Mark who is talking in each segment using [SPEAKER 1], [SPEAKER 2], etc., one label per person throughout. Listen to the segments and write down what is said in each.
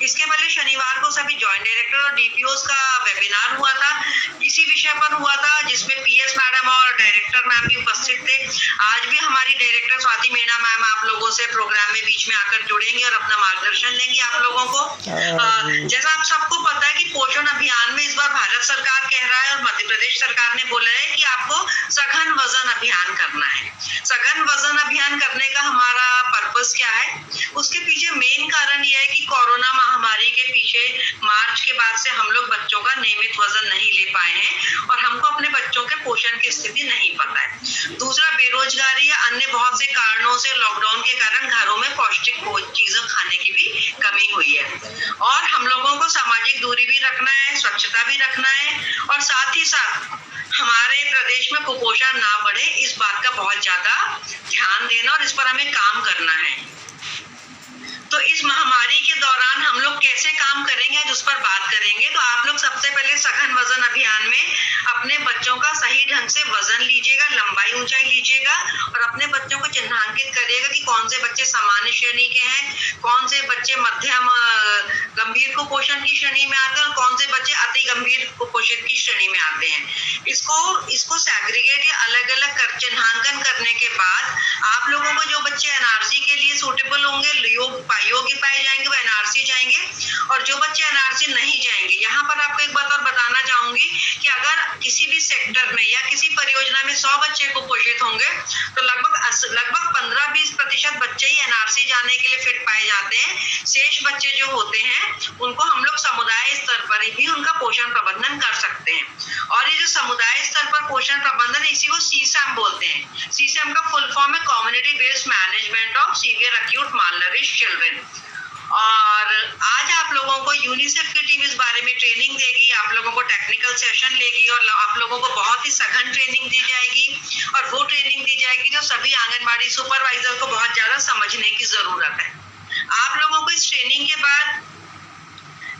[SPEAKER 1] इसके पहले शनिवार को सभी जॉइंट डायरेक्टर और डीपीओ का वेबिनार हुआ था, इसी विषय पर हुआ था, जिसमें पीएस मैडम और डायरेक्टर मैम भी उपस्थित थे। आज भी हमारी डायरेक्टर स्वाति मीणा मैम आप लोगों से प्रोग्राम में बीच में आकर जुड़ेंगी और अपना मार्गदर्शन देंगी आप लोगों को। जैसा आप सबको पता है कि पोषण अभियान में इस बार भारत सरकार कह रहा है और मध्य प्रदेश सरकार ने बोला है कि आपको सघन वजन अभियान करना है। सघन वजन अभियान करने का हमारा पर्पस क्या है, उसके पीछे मेन कारण यह है कि कोरोना महामारी के पीछे मार्च के बाद से हम लोग बच्चों का नियमित वजन नहीं ले पाए हैं और हमको अपने बच्चों के पोषण की स्थिति नहीं पता है। दूसरा, बेरोजगारी या अन्य बहुत से कारणों से लॉकडाउन के कारण घरों में पौष्टिक चीजें खाने की भी कमी हुई है और हम लोगों को सामाजिक दूरी भी रखना है, स्वच्छता भी रखना है और साथ ही साथ हमारे प्रदेश में कुपोषण ना बढ़े इस बात का बहुत ज्यादा ध्यान देना और इस पर हमें काम करना है। तो इस महामारी के दौरान हम लोग कैसे काम करेंगे आज उस पर बात करेंगे। तो आप लोग सबसे पहले सघन वजन अभियान में अपने बच्चों का सही ढंग से वजन लीजिएगा, लंबाई ऊंचाई लीजिएगा और अपने बच्चों को चिन्हांकित करिएगा कि कौन से बच्चे सामान्य श्रेणी के हैं, कौन से बच्चे मध्यम गंभीर कुपोषण की श्रेणी में आते हैं और कौन से बच्चे अति गंभीर कुपोषण की श्रेणी में आते हैं। इसको सैग्रीगेट या अलग अलग कर चिन्हांकन करने के बाद आप लोगों को जो बच्चे एनआरसी के लिए सूटेबल होंगे, योग्य पाए जाएंगे, वो एनआरसी जाएंगे और जो बच्चे एनआरसी नहीं जाएंगे। यहाँ पर आपको एक बात और बताना चाहूंगी कि अगर किसी भी सेक्टर में या किसी परियोजना में 100 बच्चे कुपोषित होंगे तो लगभग 15-20% बच्चे ही एनआरसी जाने के लिए फिट पाए जाते हैं। शेष बच्चे जो होते हैं उनको हम लोग समुदाय स्तर पर ही उनका पोषण प्रबंधन कर सकते हैं और ये जो समुदाय स्तर पर पोषण प्रबंधन, इसी को सीसैम बोलते हैं। सीसैम का फुल फॉर्म है community based management of severe acute malnourished children. और आज आप लोगों को यूनिसेफ की टीम इस बारे में ट्रेनिंग देगी, आप लोगों को टेक्निकल सेशन लेगी और आप लोगों को बहुत ही सघन ट्रेनिंग दी जाएगी और वो ट्रेनिंग दी जाएगी जो सभी आंगनबाड़ी सुपरवाइजर को बहुत ज्यादा समझने की जरूरत है। आप लोगों को इस ट्रेनिंग के बाद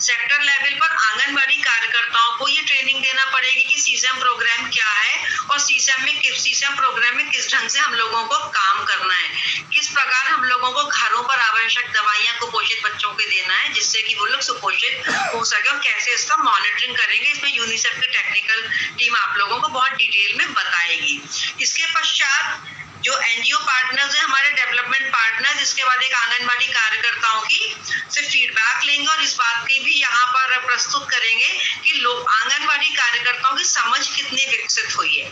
[SPEAKER 1] सेक्टर लेवल पर आंगनबाड़ी कार्यकर्ताओं को ये ट्रेनिंग देना पड़ेगी कि सीसैम प्रोग्राम क्या है और सीसैम प्रोग्राम में किस ढंग से हम लोगों को काम करना है, किस प्रकार हम लोगों को घरों पर आवश्यक दवाइयां कुपोषित बच्चों को देना है जिससे कि वो लोग सुपोषित हो सके और कैसे इसका मॉनिटरिंग करेंगे। इसमें यूनिसेफ की टेक्निकल टीम आप लोगों को बहुत डिटेल में बताएगी। इसके पश्चात जो एनजीओ पार्टनर्स हैं, हमारे डेवलपमेंट पार्टनर्स, इसके बाद एक आंगनबाड़ी कार्यकर्ताओं की से फीडबैक लेंगे और इस बात की भी यहाँ पर प्रस्तुत करेंगे कि लोग आंगनबाड़ी कार्यकर्ताओं की समझ कितनी विकसित हुई है,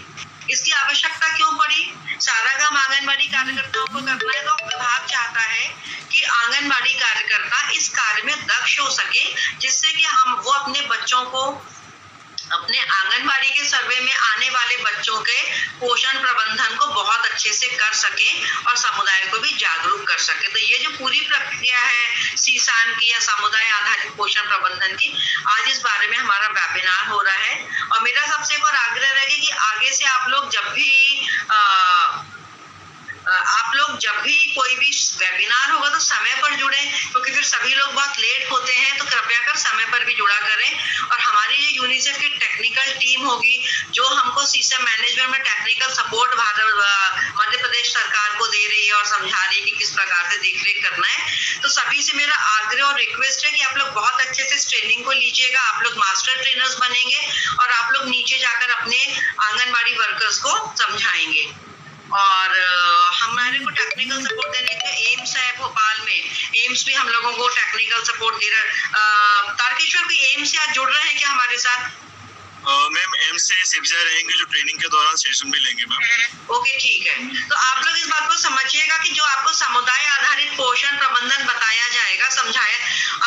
[SPEAKER 1] इसकी आवश्यकता क्यों पड़ी। सारा काम आंगनबाड़ी कार्यकर्ताओं को करना है तो विभाग चाहता है कि आंगनबाड़ी कार्यकर्ता इस कार्य में दक्ष हो सके जिससे कि वो अपने बच्चों को अपने आंगनबाड़ी के सर्वे में आने वाले बच्चों के पोषण प्रबंधन को बहुत अच्छे से कर सके और समुदाय को भी जागरूक कर सके। तो ये जो पूरी प्रक्रिया है सीसैम की या समुदाय आधारित पोषण प्रबंधन की, आज इस बारे में हमारा वेबिनार हो रहा है और मेरा सबसे एक और आग्रह रहेगा कि आगे से आप लोग जब भी कोई भी वेबिनार होगा तो समय पर जुड़े, क्योंकि फिर सभी लोग बहुत लेट होते हैं, तो कृपया कर समय पर भी जुड़ा करें। और हमारी जो यूनिसेफ की टेक्निकल टीम होगी जो हमको सीसैम मैनेजमेंट में टेक्निकल सपोर्ट मध्य प्रदेश सरकार को दे रही है और समझा रही है कि किस प्रकार से देखरेख करना है, तो सभी से मेरा आग्रह और रिक्वेस्ट है कि आप लोग बहुत अच्छे से इस ट्रेनिंग को लीजिएगा। आप लोग मास्टर ट्रेनर्स बनेंगे और आप लोग नीचे जाकर अपने आंगनबाड़ी वर्कर्स को समझाएंगे। और हमारे को टेक्निकल सपोर्ट देने के लिए एम्स है भोपाल में, एम्स भी हम लोगों को टेक्निकल सपोर्ट दे रहा है। तारकेश्वर भी एम्स से आज जुड़ रहे हैं क्या हमारे साथ?
[SPEAKER 2] मैम एम्स से शिवजा रहेंगे जो ट्रेनिंग के दौरान सेशन भी लेंगे मैम।
[SPEAKER 1] ओके ठीक है, तो आप लोग इस बात को समझिएगा कि जो आपको समुदाय आधारित पोषण प्रबंधन बताया जाएगा, समझाया,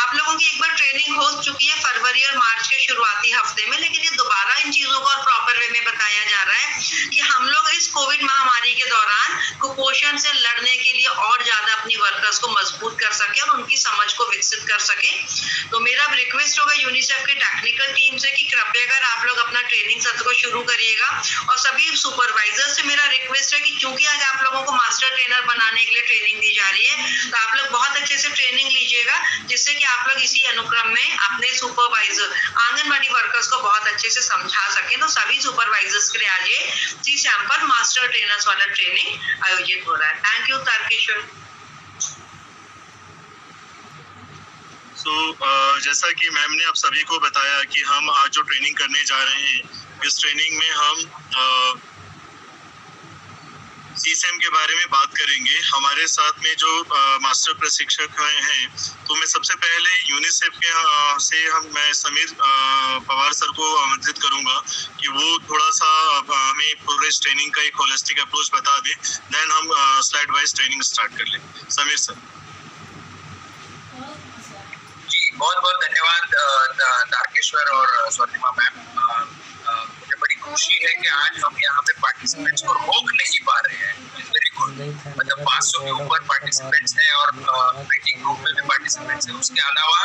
[SPEAKER 1] आप लोगों की एक बार ट्रेनिंग हो चुकी है फरवरी और मार्च के शुरुआती हफ्ते में, लेकिन ये दोबारा इन चीजों को और प्रॉपर वे में बताया जा रहा है कि हम लोग इस कोविड महामारी के दौरान कुपोषण से लड़ने के लिए और ज्यादा अपनी वर्कर्स को मजबूत कर सके और उनकी समझ को विकसित कर सके। तो मेरा रिक्वेस्ट होगा यूनिसेफ की टेक्निकल टीम से कि कृपया कर आप लोग अपना ट्रेनिंग सत्र को शुरू करिएगा और सभी सुपरवाइजर से मेरा रिक्वेस्ट है कि चूंकि आज आप लोगों को मास्टर ट्रेनर बनाने के लिए ट्रेनिंग दी जा रही है, तो आप लोग बहुत अच्छे से ट्रेनिंग लीजिएगा जिससे कि आप लोग इसी अनुक्रम में अपने सुपरवाइजर आंगनबाड़ी वर्कर्स को बहुत अच्छे से समझा सकें। तो सभी सुपरवाइजर्स के लिए आज ये सीसैम पर मास्टर ट्रेनर्स वाला ट्रेनिंग आयोजित हो रहा है। Thank you Tarakeshwar.
[SPEAKER 2] जैसा कि मैम ने आप सभी को बताया कि हम आज जो ट्रेनिंग करने जा रहे हैं, इस ट्रेनिंग में हम सीसैम के बारे में बात करेंगे। हमारे साथ में जो मास्टर प्रशिक्षक हैं, तो मैं सबसे पहले यूनिसेफ के मैं समीर पवार सर को आमंत्रित करूंगा कि वो थोड़ा सा हमें पूरे ट्रेनिंग का एक होलिस्टिक अप्रोच बता दें, देन हम स्लाइड वाइज ट्रेनिंग स्टार्ट कर लें। समीर सर
[SPEAKER 3] जी, बहुत बहुत धन्यवाद तारकेश्वर और स्वर्णिमा मैम। मुझे बड़ी खुशी है कि आज हम यहाँ पे पार्टिसिपेंट्स को रोक नहीं पा रहे हैं। वेरी गुड, मतलब 500 के ऊपर पार्टिसिपेंट्स हैं और मीटिंग ग्रुप में भी पार्टिसिपेंट्स हैं। उसके अलावा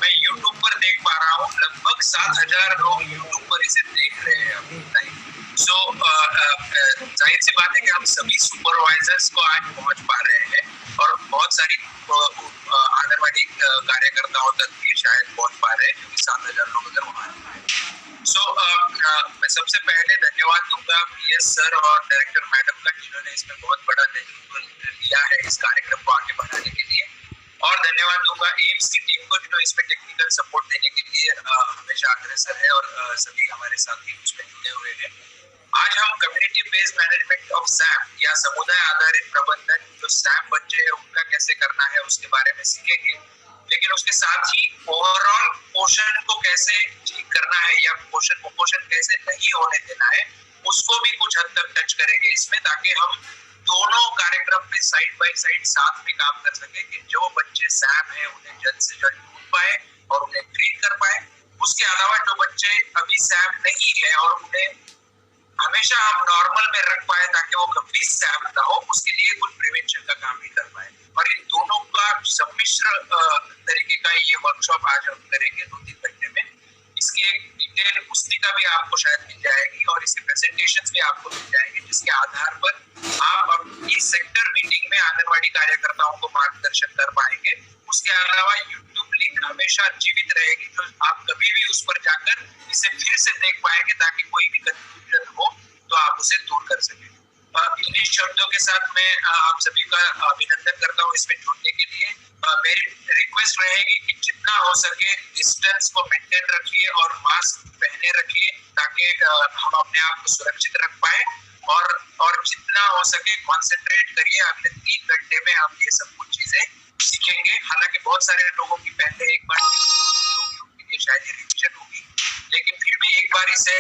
[SPEAKER 3] मैं यूट्यूब पर देख पा रहा हूँ लगभग 7,000 लोग यूट्यूब पर इसे देख रहे हैं अभी टाइम। सो जाहिर सी बात है कि हम सभी सुपरवाइजर्स को आज पहुँच पा रहे हैं और बहुत सारी आंगनबाड़ी कार्यकर्ताओं तक भी शायद पहुँच पा रहे हैं, क्योंकि 7,000 लोग अगर वहाँ मैं सबसे पहले धन्यवाद दूंगा पीएस सर और डायरेक्टर मैडम का, जिन्होंने इसमें बहुत बड़ा नेतृत्व लिया है इस कार्यक्रम को आगे बढ़ाने के लिए, और धन्यवाद दूंगा एम्स की टीम को, जो इसमें टेक्निकल सपोर्ट देने के लिए हमेशा अग्रसर है और सभी हमारे साथी उसमें जुड़े हुए हैं। आज हम community based management of Sam या समुदाय आधारित प्रबंधन, जो सैम बच्चे हैं उनका कैसे करना है उसके बारे में सीखेंगे, लेकिन उसके साथ ही ओवरऑल पोषण को कैसे ठीक करना है या कुपोषण कैसे नहीं होने देना है उसको भी कुछ हद तक टच करेंगे इसमें, ताकि हम दोनों कार्यक्रम में साइड बाय साइड साथ में काम कर सकें कि जो बच्चे सैम है उन्हें जल्द से जल्द ढूंढ पाए और उन्हें ट्रीट कर पाए। उसके अलावा जो बच्चे अभी सैम नहीं है और उन्हें हमेशा हम नॉर्मल में रख पाए ताकि वो कभी सैम ना हो, उसके लिए कुछ प्रिवेंशन का काम भी कर पाए। और इन दोनों का सम्मिश्र तरीके का ये वर्कशॉप आज हम करेंगे 2-3 घंटे में। इसकी एक डिटेल पुस्तिका भी आपको शायद मिल जाएगी और इसके प्रेजेंटेशंस भी आपको मिल जाएंगे, जिसके आधार पर आप अपनी सेक्टर मीटिंग में आंगनबाड़ी कार्यकर्ताओं को मार्गदर्शन कर पाएंगे। उसके अलावा यूट्यूब लिंक हमेशा जीवित रहेगी, जो आप कभी भी उस पर जाकर इसे फिर से देख पाएंगे, ताकि कोई भी कंफ्यूजन हो तो आप उसे दूर कर सकें। इन्हीं शब्दों के साथ मैं आप सभी का अभिनंदन करता हूँ इसमें जुड़ने के लिए। मेरी रिक्वेस्ट रहेगी कि जितना हो सके डिस्टेंस को मेंटेन रखिए और मास्क पहने रखिए, ताकि हम अपने आप को सुरक्षित रख पाए, और जितना हो सके कंसंट्रेट करिए। अगले 3 घंटे में हम ये सब कुछ चीजें सीखेंगे। हालांकि बहुत सारे लोगों की पहले एक बार उनके लिए शायद रिविजन होगी, लेकिन फिर भी एक बार इसे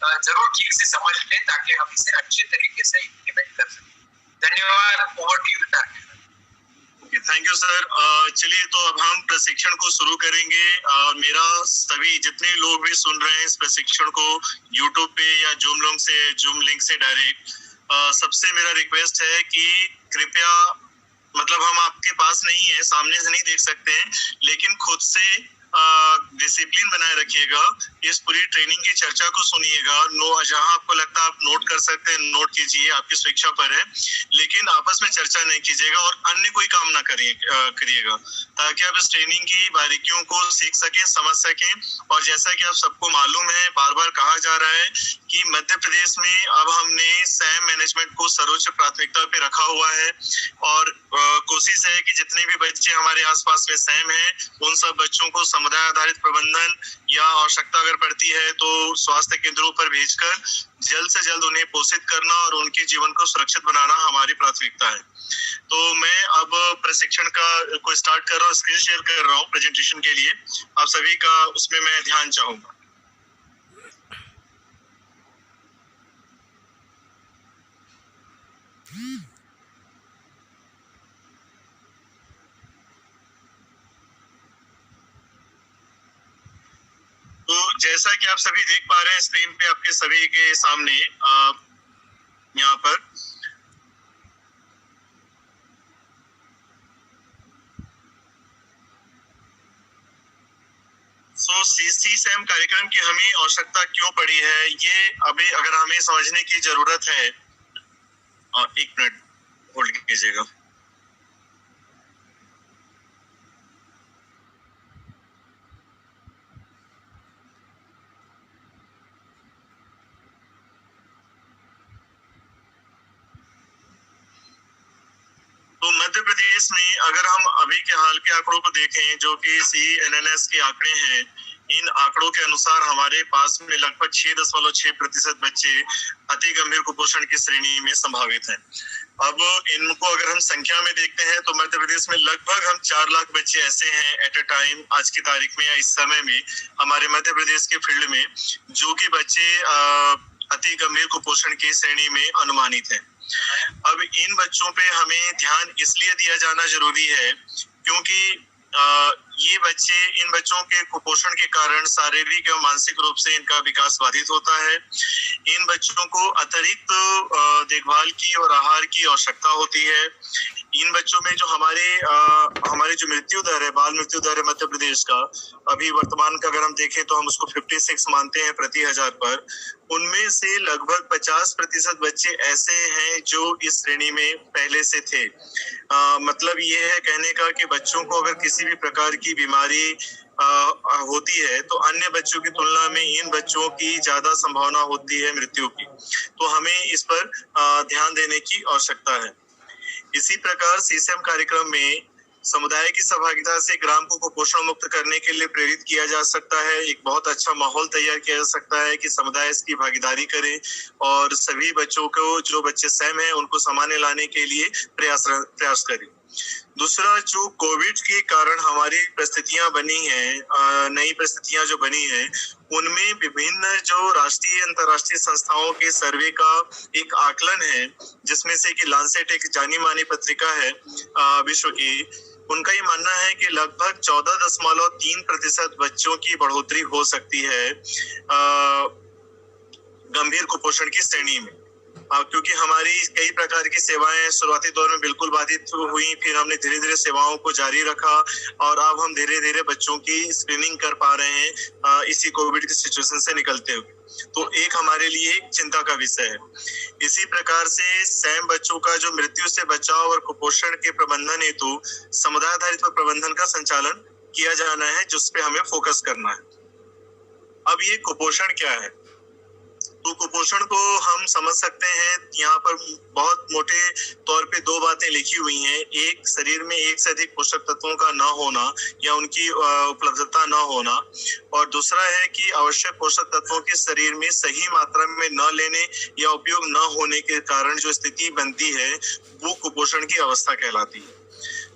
[SPEAKER 3] जरूर ठीक से समझ ले, ताकि हम इसे अच्छे तरीके से इम्प्लीमेंट कर सकें। धन्यवाद। Over to you target.
[SPEAKER 2] Thank you sir. चलिए तो अब हम प्रशिक्षण को शुरू करेंगे। मेरा सभी जितने लोग भी सुन रहे हैं इस प्रशिक्षण को यूट्यूब पे या जूम लिंक से डायरेक्ट, सबसे मेरा रिक्वेस्ट है कि कृपया, मतलब हम आपके पास नहीं है, सामने से नहीं देख सकते हैं, लेकिन खुद से डिसिप्लिन बनाए रखिएगा। इस पूरी ट्रेनिंग की चर्चा को सुनिएगा। जहां आपको लगता है आप नोट कर सकते हैं नोट कीजिए, आपकी स्वेच्छा पर है, लेकिन आपस में चर्चा नहीं कीजिएगा और अन्य कोई काम ना करिएगा, ताकि आप इस ट्रेनिंग की बारीकियों को सीख सकें, समझ सकें। और जैसा कि आप सबको मालूम है, बार बार कहा जा रहा है कि मध्य प्रदेश में अब हमने सैम मैनेजमेंट को सर्वोच्च प्राथमिकता पे रखा हुआ है, और कोशिश है कि जितने भी बच्चे हमारे आसपास में सैम हैं उन सब बच्चों को समुदाय आधारित प्रबंधन या आवश्यकता अगर पड़ती है तो स्वास्थ्य केंद्रों पर भेजकर जल्द से जल्द उन्हें पोषित करना और उनके जीवन को सुरक्षित बनाना हमारी प्राथमिकता है। तो मैं अब प्रशिक्षण को स्टार्ट कर रहा हूँ, स्क्रीन शेयर कर रहा हूँ प्रेजेंटेशन के लिए। आप सभी का उसमें मैं ध्यान चाहूंगा। तो जैसा कि आप सभी देख पा रहे हैं स्क्रीन पे आपके सभी के सामने यहाँ पर सीसैम कार्यक्रम की हमें आवश्यकता क्यों पड़ी है, ये अभी अगर हमें समझने की जरूरत है। 1 मिनट होल्ड कीजिएगा। तो मध्य प्रदेश में अगर हम अभी के हाल के आंकड़ों को देखें, जो कि CNNS के आंकड़े हैं, इन आंकड़ों के अनुसार हमारे पास में लगभग 6.6% बच्चे अति गंभीर कुपोषण की श्रेणी में संभावित हैं। अब इनको अगर हम संख्या में देखते हैं तो मध्य प्रदेश में लगभग हम 4 लाख बच्चे ऐसे हैं एट ए टाइम, आज की तारीख में या इस समय में हमारे मध्य प्रदेश के फील्ड में, जो कि बच्चे अति गंभीर कुपोषण की श्रेणी में अनुमानित हैं। अब इन बच्चों पे हमें ध्यान इसलिए दिया जाना जरूरी है क्योंकि इन बच्चों के कुपोषण के कारण शारीरिक एवं मानसिक रूप से इनका विकास बाधित होता है। इन बच्चों को अतिरिक्त देखभाल की और आहार की आवश्यकता होती है। इन बच्चों में जो हमारे जो मृत्यु दर है, बाल मृत्यु दर है मध्य प्रदेश का, अभी वर्तमान का अगर हम देखें तो हम उसको 56 मानते हैं प्रति 1000 पर। उनमें से लगभग 50% बच्चे ऐसे हैं जो इस श्रेणी में पहले से थे। मतलब ये है कहने का कि बच्चों को अगर किसी भी प्रकार की बीमारी होती है तो अन्य बच्चों की तुलना में इन बच्चों की ज्यादा संभावना होती है मृत्यु की। तो हमें इस पर ध्यान देने की आवश्यकता है। इसी प्रकार CSAM कार्यक्रम में समुदाय की सहभागिता से ग्राम को कुपोषण मुक्त करने के लिए प्रेरित किया जा सकता है। एक बहुत अच्छा माहौल तैयार किया जा सकता है कि समुदाय इसकी भागीदारी करे और सभी बच्चों को, जो बच्चे सैम हैं, उनको सामान्य लाने के लिए प्रयास करे। दूसरा, जो कोविड के कारण हमारी परिस्थितियां बनी हैं, नई परिस्थितियां जो बनी हैं, उनमें विभिन्न जो राष्ट्रीय अंतर्राष्ट्रीय संस्थाओं के सर्वे का एक आकलन है, जिसमें से कि लांसेट एक जानी मानी पत्रिका है विश्व की। उनका ये मानना है कि लगभग 14.3% बच्चों की बढ़ोतरी हो सकती है गंभीर कुपोषण की श्रेणी में। क्योंकि हमारी कई प्रकार की सेवाएं शुरुआती दौर में बिल्कुल बाधित हुई, फिर हमने धीरे धीरे सेवाओं को जारी रखा और अब हम धीरे धीरे बच्चों की स्क्रीनिंग कर पा रहे हैं इसी कोविड की सिचुएशन से निकलते हुए। तो एक हमारे लिए एक चिंता का विषय है। इसी प्रकार से सैम बच्चों का जो मृत्यु से बचाव और कुपोषण के प्रबंधन हेतु समुदाय आधारित प्रबंधन का संचालन किया जाना है, जिस पे हमें फोकस करना है। अब ये कुपोषण क्या है? तो कुपोषण को हम समझ सकते हैं, यहाँ पर बहुत मोटे तौर पे 2 बातें लिखी हुई हैं। एक, शरीर में एक से अधिक पोषक तत्वों का न होना या उनकी उपलब्धता न होना, और दूसरा है कि आवश्यक पोषक तत्वों के शरीर में सही मात्रा में न लेने या उपयोग न होने के कारण जो स्थिति बनती है वो कुपोषण की अवस्था कहलाती है।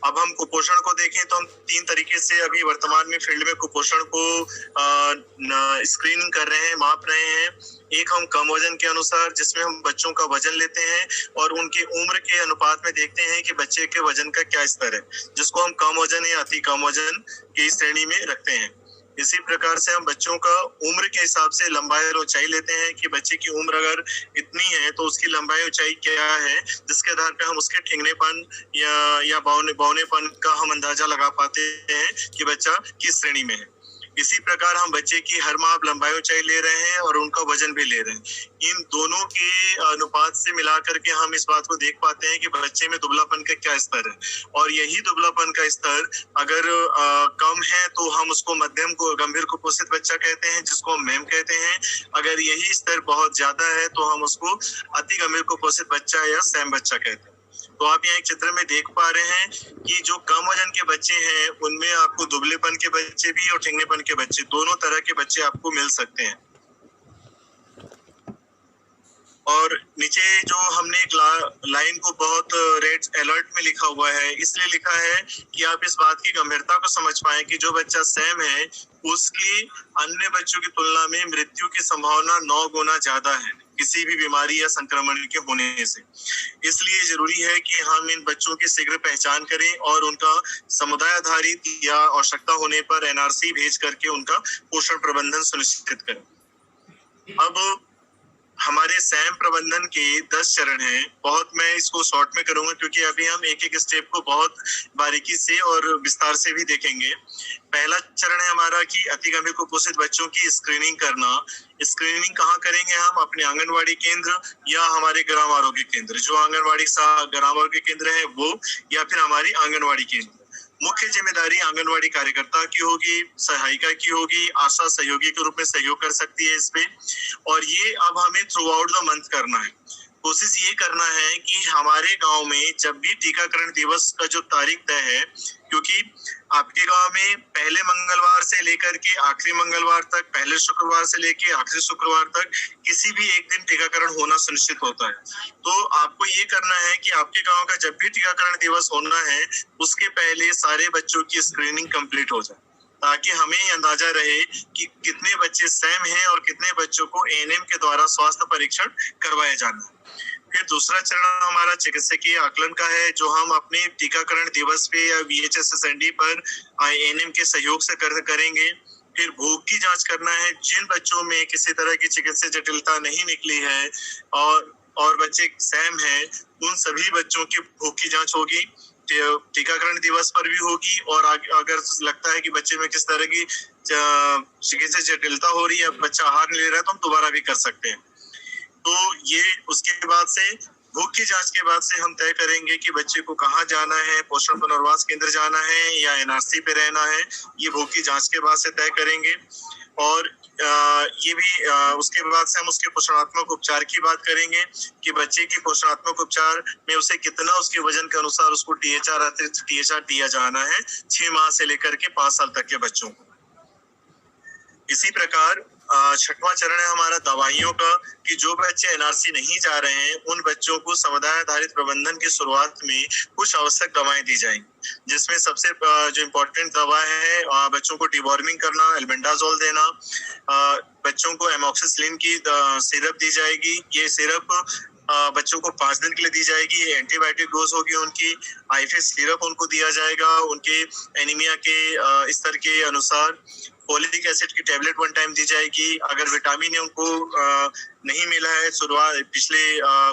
[SPEAKER 2] अब हम कुपोषण को देखें तो हम 3 तरीके से अभी वर्तमान में फील्ड में कुपोषण को स्क्रीनिंग कर रहे हैं, माप रहे हैं। एक, हम कम वजन के अनुसार, जिसमें हम बच्चों का वजन लेते हैं और उनकी उम्र के अनुपात में देखते हैं कि बच्चे के वजन का क्या स्तर है, जिसको हम कम वजन या अति कम वजन की श्रेणी में रखते हैं। इसी प्रकार से हम बच्चों का उम्र के हिसाब से लंबाई और ऊंचाई लेते हैं कि बच्चे की उम्र अगर इतनी है तो उसकी लंबाई ऊंचाई क्या है, जिसके आधार पर हम उसके ठिंगनेपन या बौनेपन का हम अंदाजा लगा पाते हैं कि बच्चा किस श्रेणी में है। इसी प्रकार हम बच्चे की हर माह लंबाई ऊंचाई ले रहे हैं और उनका वजन भी ले रहे हैं। इन दोनों के अनुपात से मिला करके हम इस बात को देख पाते हैं कि बच्चे में दुबलापन का क्या स्तर है, और यही दुबलापन का स्तर अगर कम है तो हम उसको मध्यम को गंभीर कुपोषित बच्चा कहते हैं, जिसको हम मैम कहते हैं। अगर यही स्तर बहुत ज्यादा है तो हम उसको अति गंभीर कुपोषित बच्चा या सैम बच्चा कहते हैं। तो आप यहाँ एक चित्र में देख पा रहे हैं कि जो कम वजन के बच्चे हैं उनमें आपको दुबलेपन के बच्चे भी और ठिंगनेपन के बच्चे, दोनों तरह के बच्चे आपको मिल सकते हैं। और नीचे जो हमने एक लाइन को बहुत रेड अलर्ट में लिखा हुआ है, इसलिए लिखा है कि आप इस बात की गंभीरता को समझ पाए कि जो बच्चा सैम है उसकी अन्य बच्चों की तुलना में मृत्यु की संभावना 9 गुना ज्यादा है किसी भी बीमारी या संक्रमण के होने से। इसलिए जरूरी है कि हम इन बच्चों की शीघ्र पहचान करें और उनका समुदाय आधारित या आवश्यकता होने पर NRC भेज करके उनका पोषण प्रबंधन सुनिश्चित करें। अब हमारे सैम प्रबंधन के 10 चरण हैं। बहुत मैं इसको शॉर्ट में करूंगा क्योंकि अभी हम एक एक स्टेप को बहुत बारीकी से और विस्तार से भी देखेंगे। पहला चरण है हमारा कि अति गंभीर कुपोषित बच्चों की स्क्रीनिंग करना। स्क्रीनिंग कहाँ करेंगे हम? अपने आंगनवाड़ी केंद्र या हमारे ग्राम आरोग्य केंद्र, जो आंगनवाड़ी ग्राम आरोग्य केंद्र है वो, या फिर हमारी आंगनवाड़ी केंद्र। मुख्य जिम्मेदारी आंगनवाड़ी कार्यकर्ता की होगी, सहायिका की होगी, आशा सहयोगी के रूप में सहयोग कर सकती है इस पे। और ये अब हमें थ्रू आउट द मंथ करना है। कोशिश ये करना है कि हमारे गांव में जब भी टीकाकरण दिवस का जो तारीख तय है, क्योंकि आपके गांव में पहले मंगलवार से लेकर के आखिरी मंगलवार तक, पहले शुक्रवार से लेकर आखिरी शुक्रवार तक किसी भी एक दिन टीकाकरण होना सुनिश्चित होता है। तो आपको ये करना है कि आपके गांव का जब भी टीकाकरण दिवस होना है उसके पहले सारे बच्चों की स्क्रीनिंग कंप्लीट हो जाए, ताकि हमें अंदाजा रहे कि कितने बच्चे सैम हैं और कितने बच्चों को एएनएम के द्वारा स्वास्थ्य परीक्षण करवाया जाना है। फिर दूसरा चरण हमारा चिकित्सकीय आकलन का है, जो हम अपने टीकाकरण दिवस पे या VHSSND पर एएनएम के सहयोग से करेंगे। फिर भूख की जांच करना है, जिन बच्चों में किसी तरह की चिकित्सीय जटिलता नहीं निकली है और बच्चे सैम हैं, उन सभी बच्चों की भूख की जांच होगी, टीकाकरण दिवस पर भी होगी। और अगर लगता है कि बच्चे में किस तरह की चिकित्सीय जटिलता हो रही है, बच्चा आहार नहीं ले रहा है, तो हम दोबारा भी कर सकते हैं। तो ये उसके बाद से भूख की जांच के बाद से हम तय करेंगे कि बच्चे को कहाँ जाना है, पोषण पुनर्वास केंद्र जाना है या एनआरसी पे रहना है, ये भूख की जांच के बाद से तय करेंगे। और ये भी उसके बाद से हम उसके पोषणात्मक उपचार की बात करेंगे कि बच्चे की पोषणात्मक उपचार में उसे कितना उसके वजन के अनुसार उसको THR दिया जाना है 6 माह से लेकर के 5 साल तक के बच्चों को। इसी प्रकार छठवां चरण है हमारा दवाइयों का, कि जो बच्चे एनआरसी नहीं जा रहे हैं उन बच्चों को समुदाय आधारित प्रबंधन की शुरुआत में कुछ आवश्यक दवाएं दी जाएंगी, जिसमें सबसे जो इम्पोर्टेंट दवा है बच्चों को डिवॉर्मिंग करना, एल्बेंडाजोल देना, बच्चों को एमॉक्सिसिलिन की सिरप दी जाएगी। ये सिरप बच्चों को 5 दिन के लिए दी जाएगी, एंटीबायोटिक डोज होगी उनकी, आईफी सिरप उनको दिया जाएगा उनके एनीमिया के स्तर के अनुसार, फोलिक एसिड की टैबलेट 1 टाइम दी जाएगी। अगर विटामिन ए उनको नहीं मिला है शुरुआत पिछले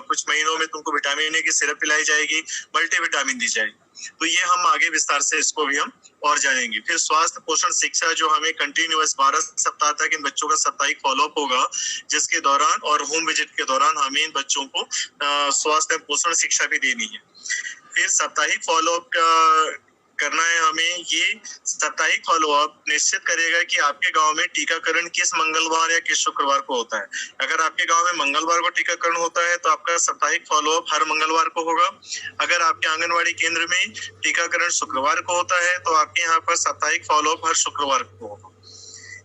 [SPEAKER 2] कुछ महीनों में, तो उनको विटामिन ए की सिरप पिलाई जाएगी, मल्टीविटामिन दी जाएगी। तो ये हम आगे विस्तार से इसको भी हम और जानेंगे। फिर स्वास्थ्य पोषण शिक्षा, जो हमें कंटिन्यूअस 12 सप्ताह तक इन बच्चों का साप्ताहिक फॉलोअप होगा, जिसके दौरान और होम विजिट के दौरान हमें इन बच्चों को स्वास्थ्य पोषण शिक्षा भी देनी है। फिर साप्ताहिक फॉलोअप करना है हमें। ये साप्ताहिक फॉलोअप निश्चित करेगा कि आपके गांव में टीकाकरण किस मंगलवार या किस शुक्रवार को होता है। अगर आपके गांव में मंगलवार को टीकाकरण होता है तो आपका साप्ताहिक फॉलोअप हर मंगलवार को होगा। अगर आपके आंगनवाड़ी केंद्र में टीकाकरण शुक्रवार को होता है तो आपके यहाँ पर साप्ताहिक फॉलोअप हर शुक्रवार को होगा।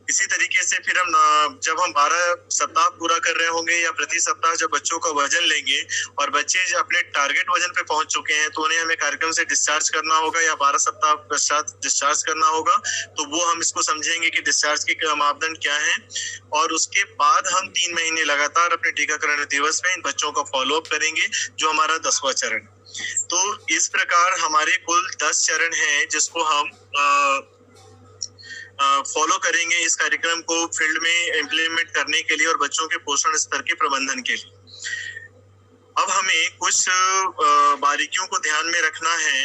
[SPEAKER 2] इसी तरीके से फिर हम जब हम 12 सप्ताह पूरा कर रहे होंगे या प्रति सप्ताह जब बच्चों का वजन लेंगे और बच्चे अपने टारगेट वजन पे पहुंच चुके हैं, तो उन्हें हमें कार्यक्रम से डिस्चार्ज करना होगा या 12 सप्ताह पश्चात डिस्चार्ज करना होगा। तो वो हम इसको समझेंगे कि डिस्चार्ज के मापदंड क्या है, और उसके बाद हम 3 महीने लगातार अपने टीकाकरण दिवस में इन बच्चों का फॉलोअप करेंगे, जो हमारा 10वां चरण। तो इस प्रकार हमारे कुल 10 चरण हैं जिसको हम फॉलो करेंगे इस कार्यक्रम को फील्ड में इम्प्लीमेंट करने के लिए और बच्चों के पोषण स्तर के प्रबंधन के लिए। अब हमें कुछ बारीकियों को ध्यान में रखना है।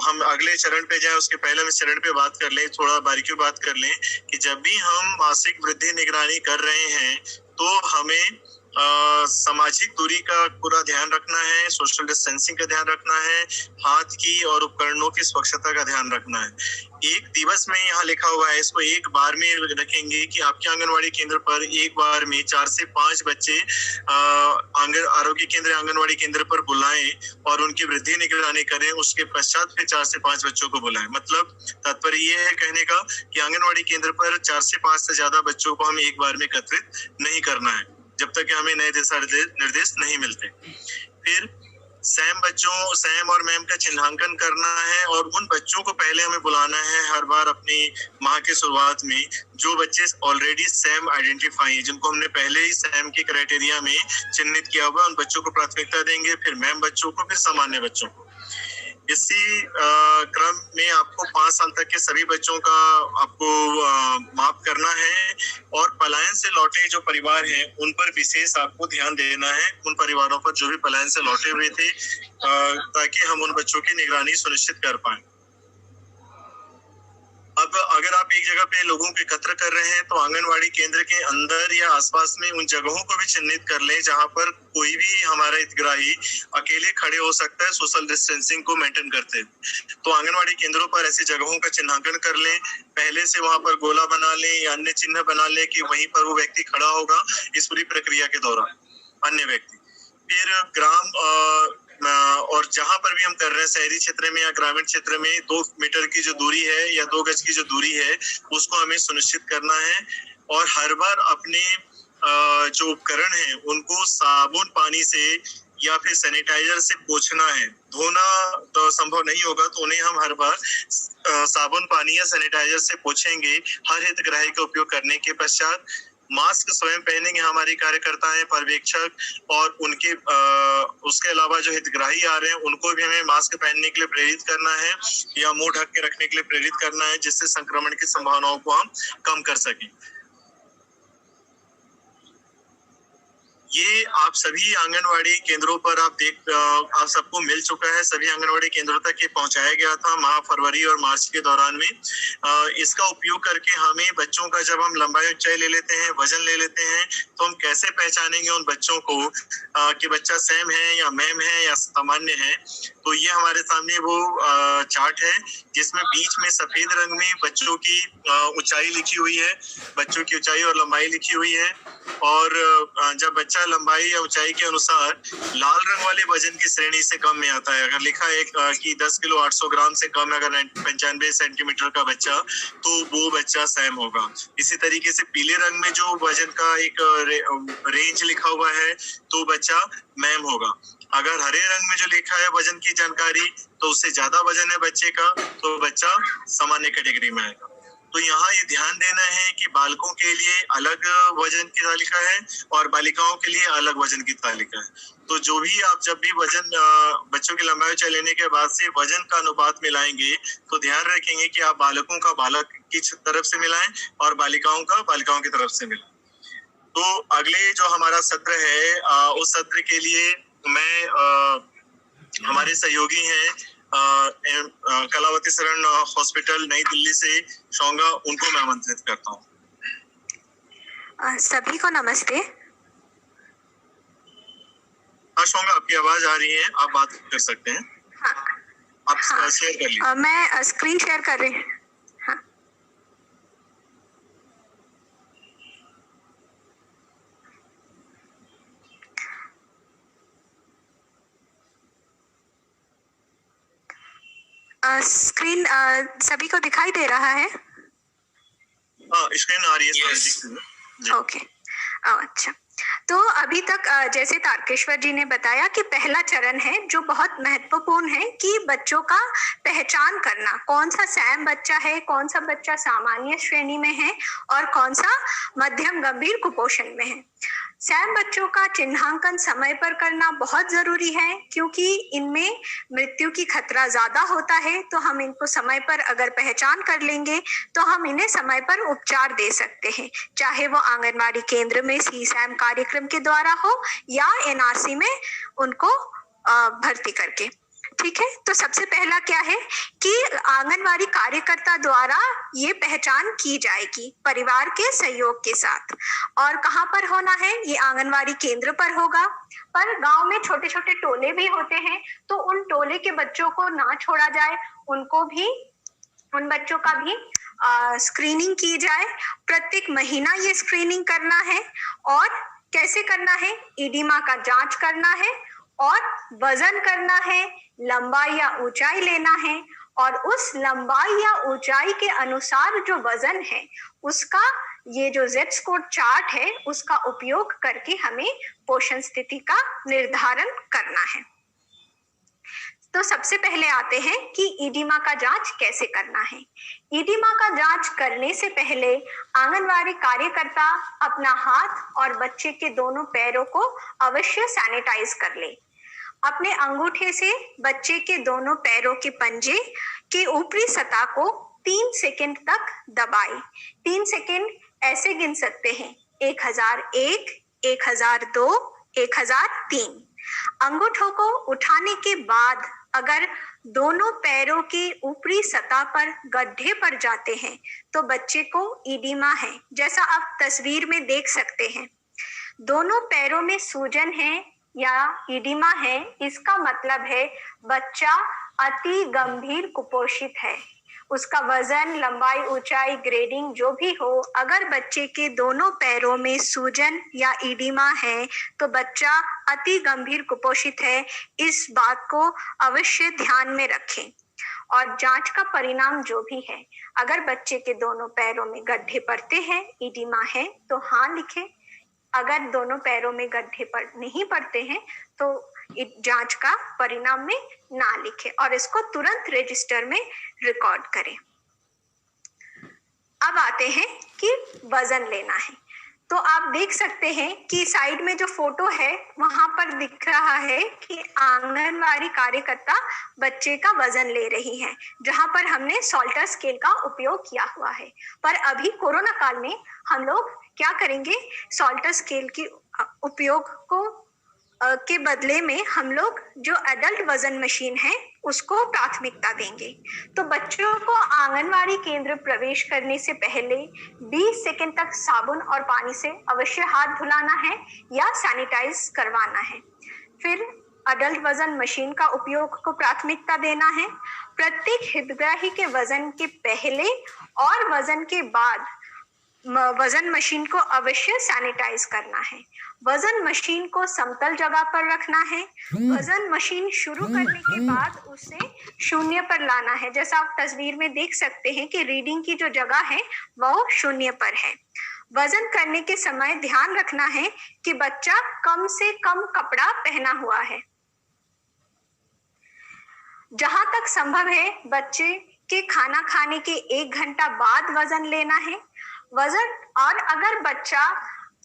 [SPEAKER 2] हम अगले चरण पे जाए उसके पहले हम इस चरण पे बात कर लें, थोड़ा बारीकियों बात कर लें कि जब भी हम मासिक वृद्धि निगरानी कर रहे हैं तो हमें सामाजिक दूरी का पूरा ध्यान रखना है, सोशल डिस्टेंसिंग का ध्यान रखना है, हाथ की और उपकरणों की स्वच्छता का ध्यान रखना है। एक दिवस में यहाँ लिखा हुआ है, इसको एक बार में रखेंगे कि आपके आंगनवाड़ी केंद्र पर एक बार में 4 से 5 बच्चे आरोग्य केंद्र आंगनवाड़ी केंद्र पर बुलाएं और उनकी वृद्धि निगरानी करें। उसके पश्चात फिर 4 से 5 बच्चों को बुलाएं। मतलब तात्पर्य ये है कहने का कि आंगनवाड़ी केंद्र पर 4 से 5 से ज्यादा बच्चों को हमें एक बार में एकत्रित नहीं करना है जब तक कि हमें नए दिशा निर्देश नहीं मिलते। फिर सैम और मैम का चिन्हांकन करना है और उन बच्चों को पहले हमें बुलाना है हर बार अपनी माह की शुरुआत में जो बच्चे ऑलरेडी सैम आइडेंटिफाई है, जिनको हमने पहले ही सैम के क्राइटेरिया में चिन्हित किया हुआ, उन बच्चों को प्राथमिकता देंगे, फिर मैम बच्चों को, फिर सामान्य बच्चों को। इसी क्रम में आपको 5 साल तक के सभी बच्चों का आपको माप करना है और पलायन से लौटे जो परिवार हैं उन पर विशेष आपको ध्यान देना है, उन परिवारों पर जो भी पलायन से लौटे हुए थे, ताकि हम उन बच्चों की निगरानी सुनिश्चित कर पाएं। अब अगर आप एक जगह पे लोगों को एकत्र कर रहे हैं तो आंगनवाड़ी केंद्र के अंदर या आसपास में उन जगहों को भी चिन्हित कर लें जहां पर कोई भी हमारा हितग्राही अकेले खड़े हो सकता है सोशल डिस्टेंसिंग को मेंटेन करते हैं। तो आंगनवाड़ी केंद्रों पर ऐसी जगहों का चिन्हांकन कर लें, पहले से वहां पर गोला बना लें या अन्य चिन्ह बना लें कि वहीं पर वो व्यक्ति खड़ा होगा इस पूरी प्रक्रिया के दौरान, अन्य व्यक्ति। फिर और जहां पर भी हम कर रहे हैं शहरी क्षेत्र में या ग्रामीण क्षेत्र में 2 मीटर की जो दूरी है या 2 गज की जो दूरी है उसको हमें सुनिश्चित करना है। और हर बार अपने जो उपकरण हैं उनको साबुन पानी से या फिर सैनिटाइजर से पोंछना है। धोना तो संभव नहीं होगा तो उन्हें हम हर बार साबुन पानी या सैनिटाइजर से पोंछेंगे। हर हितग्राही का उपयोग करने के पश्चात मास्क स्वयं पहनेंगे हमारे कार्यकर्ता हैं, पर्यवेक्षक, और उनके उसके अलावा जो हितग्राही आ रहे हैं उनको भी हमें मास्क पहनने के लिए प्रेरित करना है या मुंह ढक के रखने के लिए प्रेरित करना है, जिससे संक्रमण की संभावनाओं को हम कम कर सकें। ये आप सभी आंगनवाड़ी केंद्रों पर आप सबको मिल चुका है। सभी आंगनवाड़ी केंद्रों तक ये पहुंचाया गया था माह फरवरी और मार्च के दौरान में। इसका उपयोग करके हमें बच्चों का जब हम लंबाई ऊंचाई ले लेते हैं, वजन ले लेते हैं, तो हम कैसे पहचानेंगे उन बच्चों को कि बच्चा सैम है या मैम है या सामान्य है। तो ये हमारे सामने वो चार्ट है जिसमें बीच में सफेद रंग में बच्चों की ऊंचाई लिखी हुई है, बच्चों की ऊंचाई और लंबाई लिखी हुई है। और जब बच्चा लंबाई या ऊंचाई के अनुसार लाल रंग वाले वजन की श्रेणी से कम में आता है, अगर लिखा है कि 10 किलो 800 ग्राम से कम है, अगर 95 सेंटीमीटर का बच्चा, तो वो बच्चा सैम होगा। इसी तरीके से पीले रंग में जो वजन का एक रेंज लिखा हुआ है तो बच्चा मैम होगा। अगर हरे रंग में जो लिखा है वजन की जानकारी, तो उससे ज्यादा वजन है बच्चे का, तो बच्चा सामान्य कैटेगरी में आएगा। तो यहाँ ये ध्यान देना है कि बालकों के लिए अलग वजन की तालिका है और बालिकाओं के लिए अलग वजन की तालिका है। तो जो भी आप जब भी वजन बच्चों की लंबाई ऊंचाई लेने के बाद से वजन का अनुपात मिलाएंगे तो ध्यान रखेंगे कि आप बालकों का बालक की तरफ से मिलाएं और बालिकाओं का बालिकाओं की तरफ से मिलाएं। तो अगले जो हमारा सत्र है उस सत्र के लिए मैं हमारे सहयोगी हैं कलावती शरण हॉस्पिटल नई दिल्ली से शोंगा, उनको मैं आमंत्रित करता हूँ।
[SPEAKER 4] सभी को नमस्ते।
[SPEAKER 2] हाँ शोंगा, आपकी आवाज आ रही है, आप बात कर सकते हैं।
[SPEAKER 4] हाँ,
[SPEAKER 2] आप शेयर कर लीजिए।
[SPEAKER 4] मैं स्क्रीन शेयर कर रही हूँ। स्क्रीन सभी को दिखाई दे रहा है?
[SPEAKER 2] हाँ, स्क्रीन आ रही है।
[SPEAKER 4] yes. ओके, अच्छा। तो अभी तक जैसे तारकेश्वर जी ने बताया कि पहला चरण है जो बहुत महत्वपूर्ण है कि बच्चों का पहचान करना, कौन सा सैम बच्चा है, कौन सा बच्चा सामान्य श्रेणी में है और कौन सा मध्यम गंभीर कुपोषण में है। सैम बच्चों का चिन्हांकन समय पर करना बहुत जरूरी है क्योंकि इनमें मृत्यु की खतरा ज्यादा होता है। तो हम इनको समय पर अगर पहचान कर लेंगे तो हम इन्हें समय पर उपचार दे सकते हैं, चाहे वो आंगनबाड़ी केंद्र में CSAM कार्यक्रम के द्वारा हो या NRC में उनको भर्ती करके। ठीक है, तो सबसे पहला क्या है कि आंगनवाड़ी कार्यकर्ता द्वारा ये पहचान की जाएगी परिवार के सहयोग के साथ। और कहाँ पर होना है? ये आंगनवाड़ी केंद्र पर होगा। पर गांव में छोटे छोटे टोले भी होते हैं, तो उन टोले के बच्चों को ना छोड़ा जाए, उनको भी, उन बच्चों का भी स्क्रीनिंग की जाए। प्रत्येक महीना ये स्क्रीनिंग करना है। और कैसे करना है? ईडिमा का जांच करना है और वजन करना है, लंबाई या ऊंचाई लेना है और उस लंबाई या ऊंचाई के अनुसार जो वजन है उसका ये जो Z-स्कोर चार्ट है उसका उपयोग करके हमें पोषण स्थिति का निर्धारण करना है। तो सबसे पहले आते हैं कि ईडिमा का जांच कैसे करना है। ईडिमा का जांच करने से पहले आंगनवाड़ी कार्यकर्ता अपना हाथ और बच्चे के दोनों पैरों को अवश्य सैनिटाइज कर ले। अपने अंगूठे से बच्चे के दोनों पैरों के पंजे के ऊपरी सतह को 3 सेकंड तक दबाए। 3 सेकंड ऐसे गिन सकते हैं: 1001, 1002, 1003। अंगूठों को उठाने के बाद अगर दोनों पैरों के ऊपरी सतह पर गड्ढे पड़ जाते हैं तो बच्चे को ईडिमा है, जैसा आप तस्वीर में देख सकते हैं। दोनों पैरों में सूजन है या ईडिमा है, इसका मतलब है बच्चा अति गंभीर कुपोषित है। उसका वजन, लंबाई, ऊंचाई, ग्रेडिंग जो भी हो, अगर बच्चे के दोनों पैरों में सूजन या इडिमा है तो बच्चा अति गंभीर कुपोषित है। इस बात को अवश्य ध्यान में रखें। और जांच का परिणाम जो भी है, अगर बच्चे के दोनों पैरों में गड्ढे पड़ते हैं, इडिमा है, तो हाँ लिखें। अगर दोनों पैरों में गड्ढे नहीं पड़ते हैं तो जांच का परिणाम में ना लिखें और इसको तुरंत रजिस्टर में रिकॉर्ड करें। अब आते हैं कि वजन लेना है। तो आप देख सकते हैं कि साइड में जो फोटो है वहां पर दिख रहा है कि आंगनवाड़ी कार्यकर्ता बच्चे का वजन ले रही है, जहां पर हमने सॉल्टर स्केल का उपयोग किया हुआ है। पर अभी कोरोना काल में हम लोग क्या करेंगे, सॉल्टर स्केल के उपयोग को के बदले में हम लोग जो एडल्ट वजन मशीन है उसको प्राथमिकता देंगे। तो बच्चों को आंगनवाड़ी केंद्र प्रवेश करने से पहले 20 सेकंड तक साबुन और पानी से अवश्य हाथ धुलाना है या सैनिटाइज करवाना है। फिर एडल्ट वजन मशीन का उपयोग को प्राथमिकता देना है। प्रत्येक हितग्राही के वजन के पहले और वजन के बाद वजन मशीन को अवश्य सैनिटाइज करना है। वजन मशीन को समतल जगह पर रखना है। वजन मशीन शुरू करने के बाद उसे 0 पर लाना है। जैसा आप तस्वीर में देख सकते हैं कि रीडिंग की जो जगह है वो 0 पर है। वजन करने के समय ध्यान रखना है कि बच्चा कम से कम कपड़ा पहना हुआ है। जहां तक संभव है बच्चे के खाना खाने के 1 घंटा बाद वजन लेना है। वजन और अगर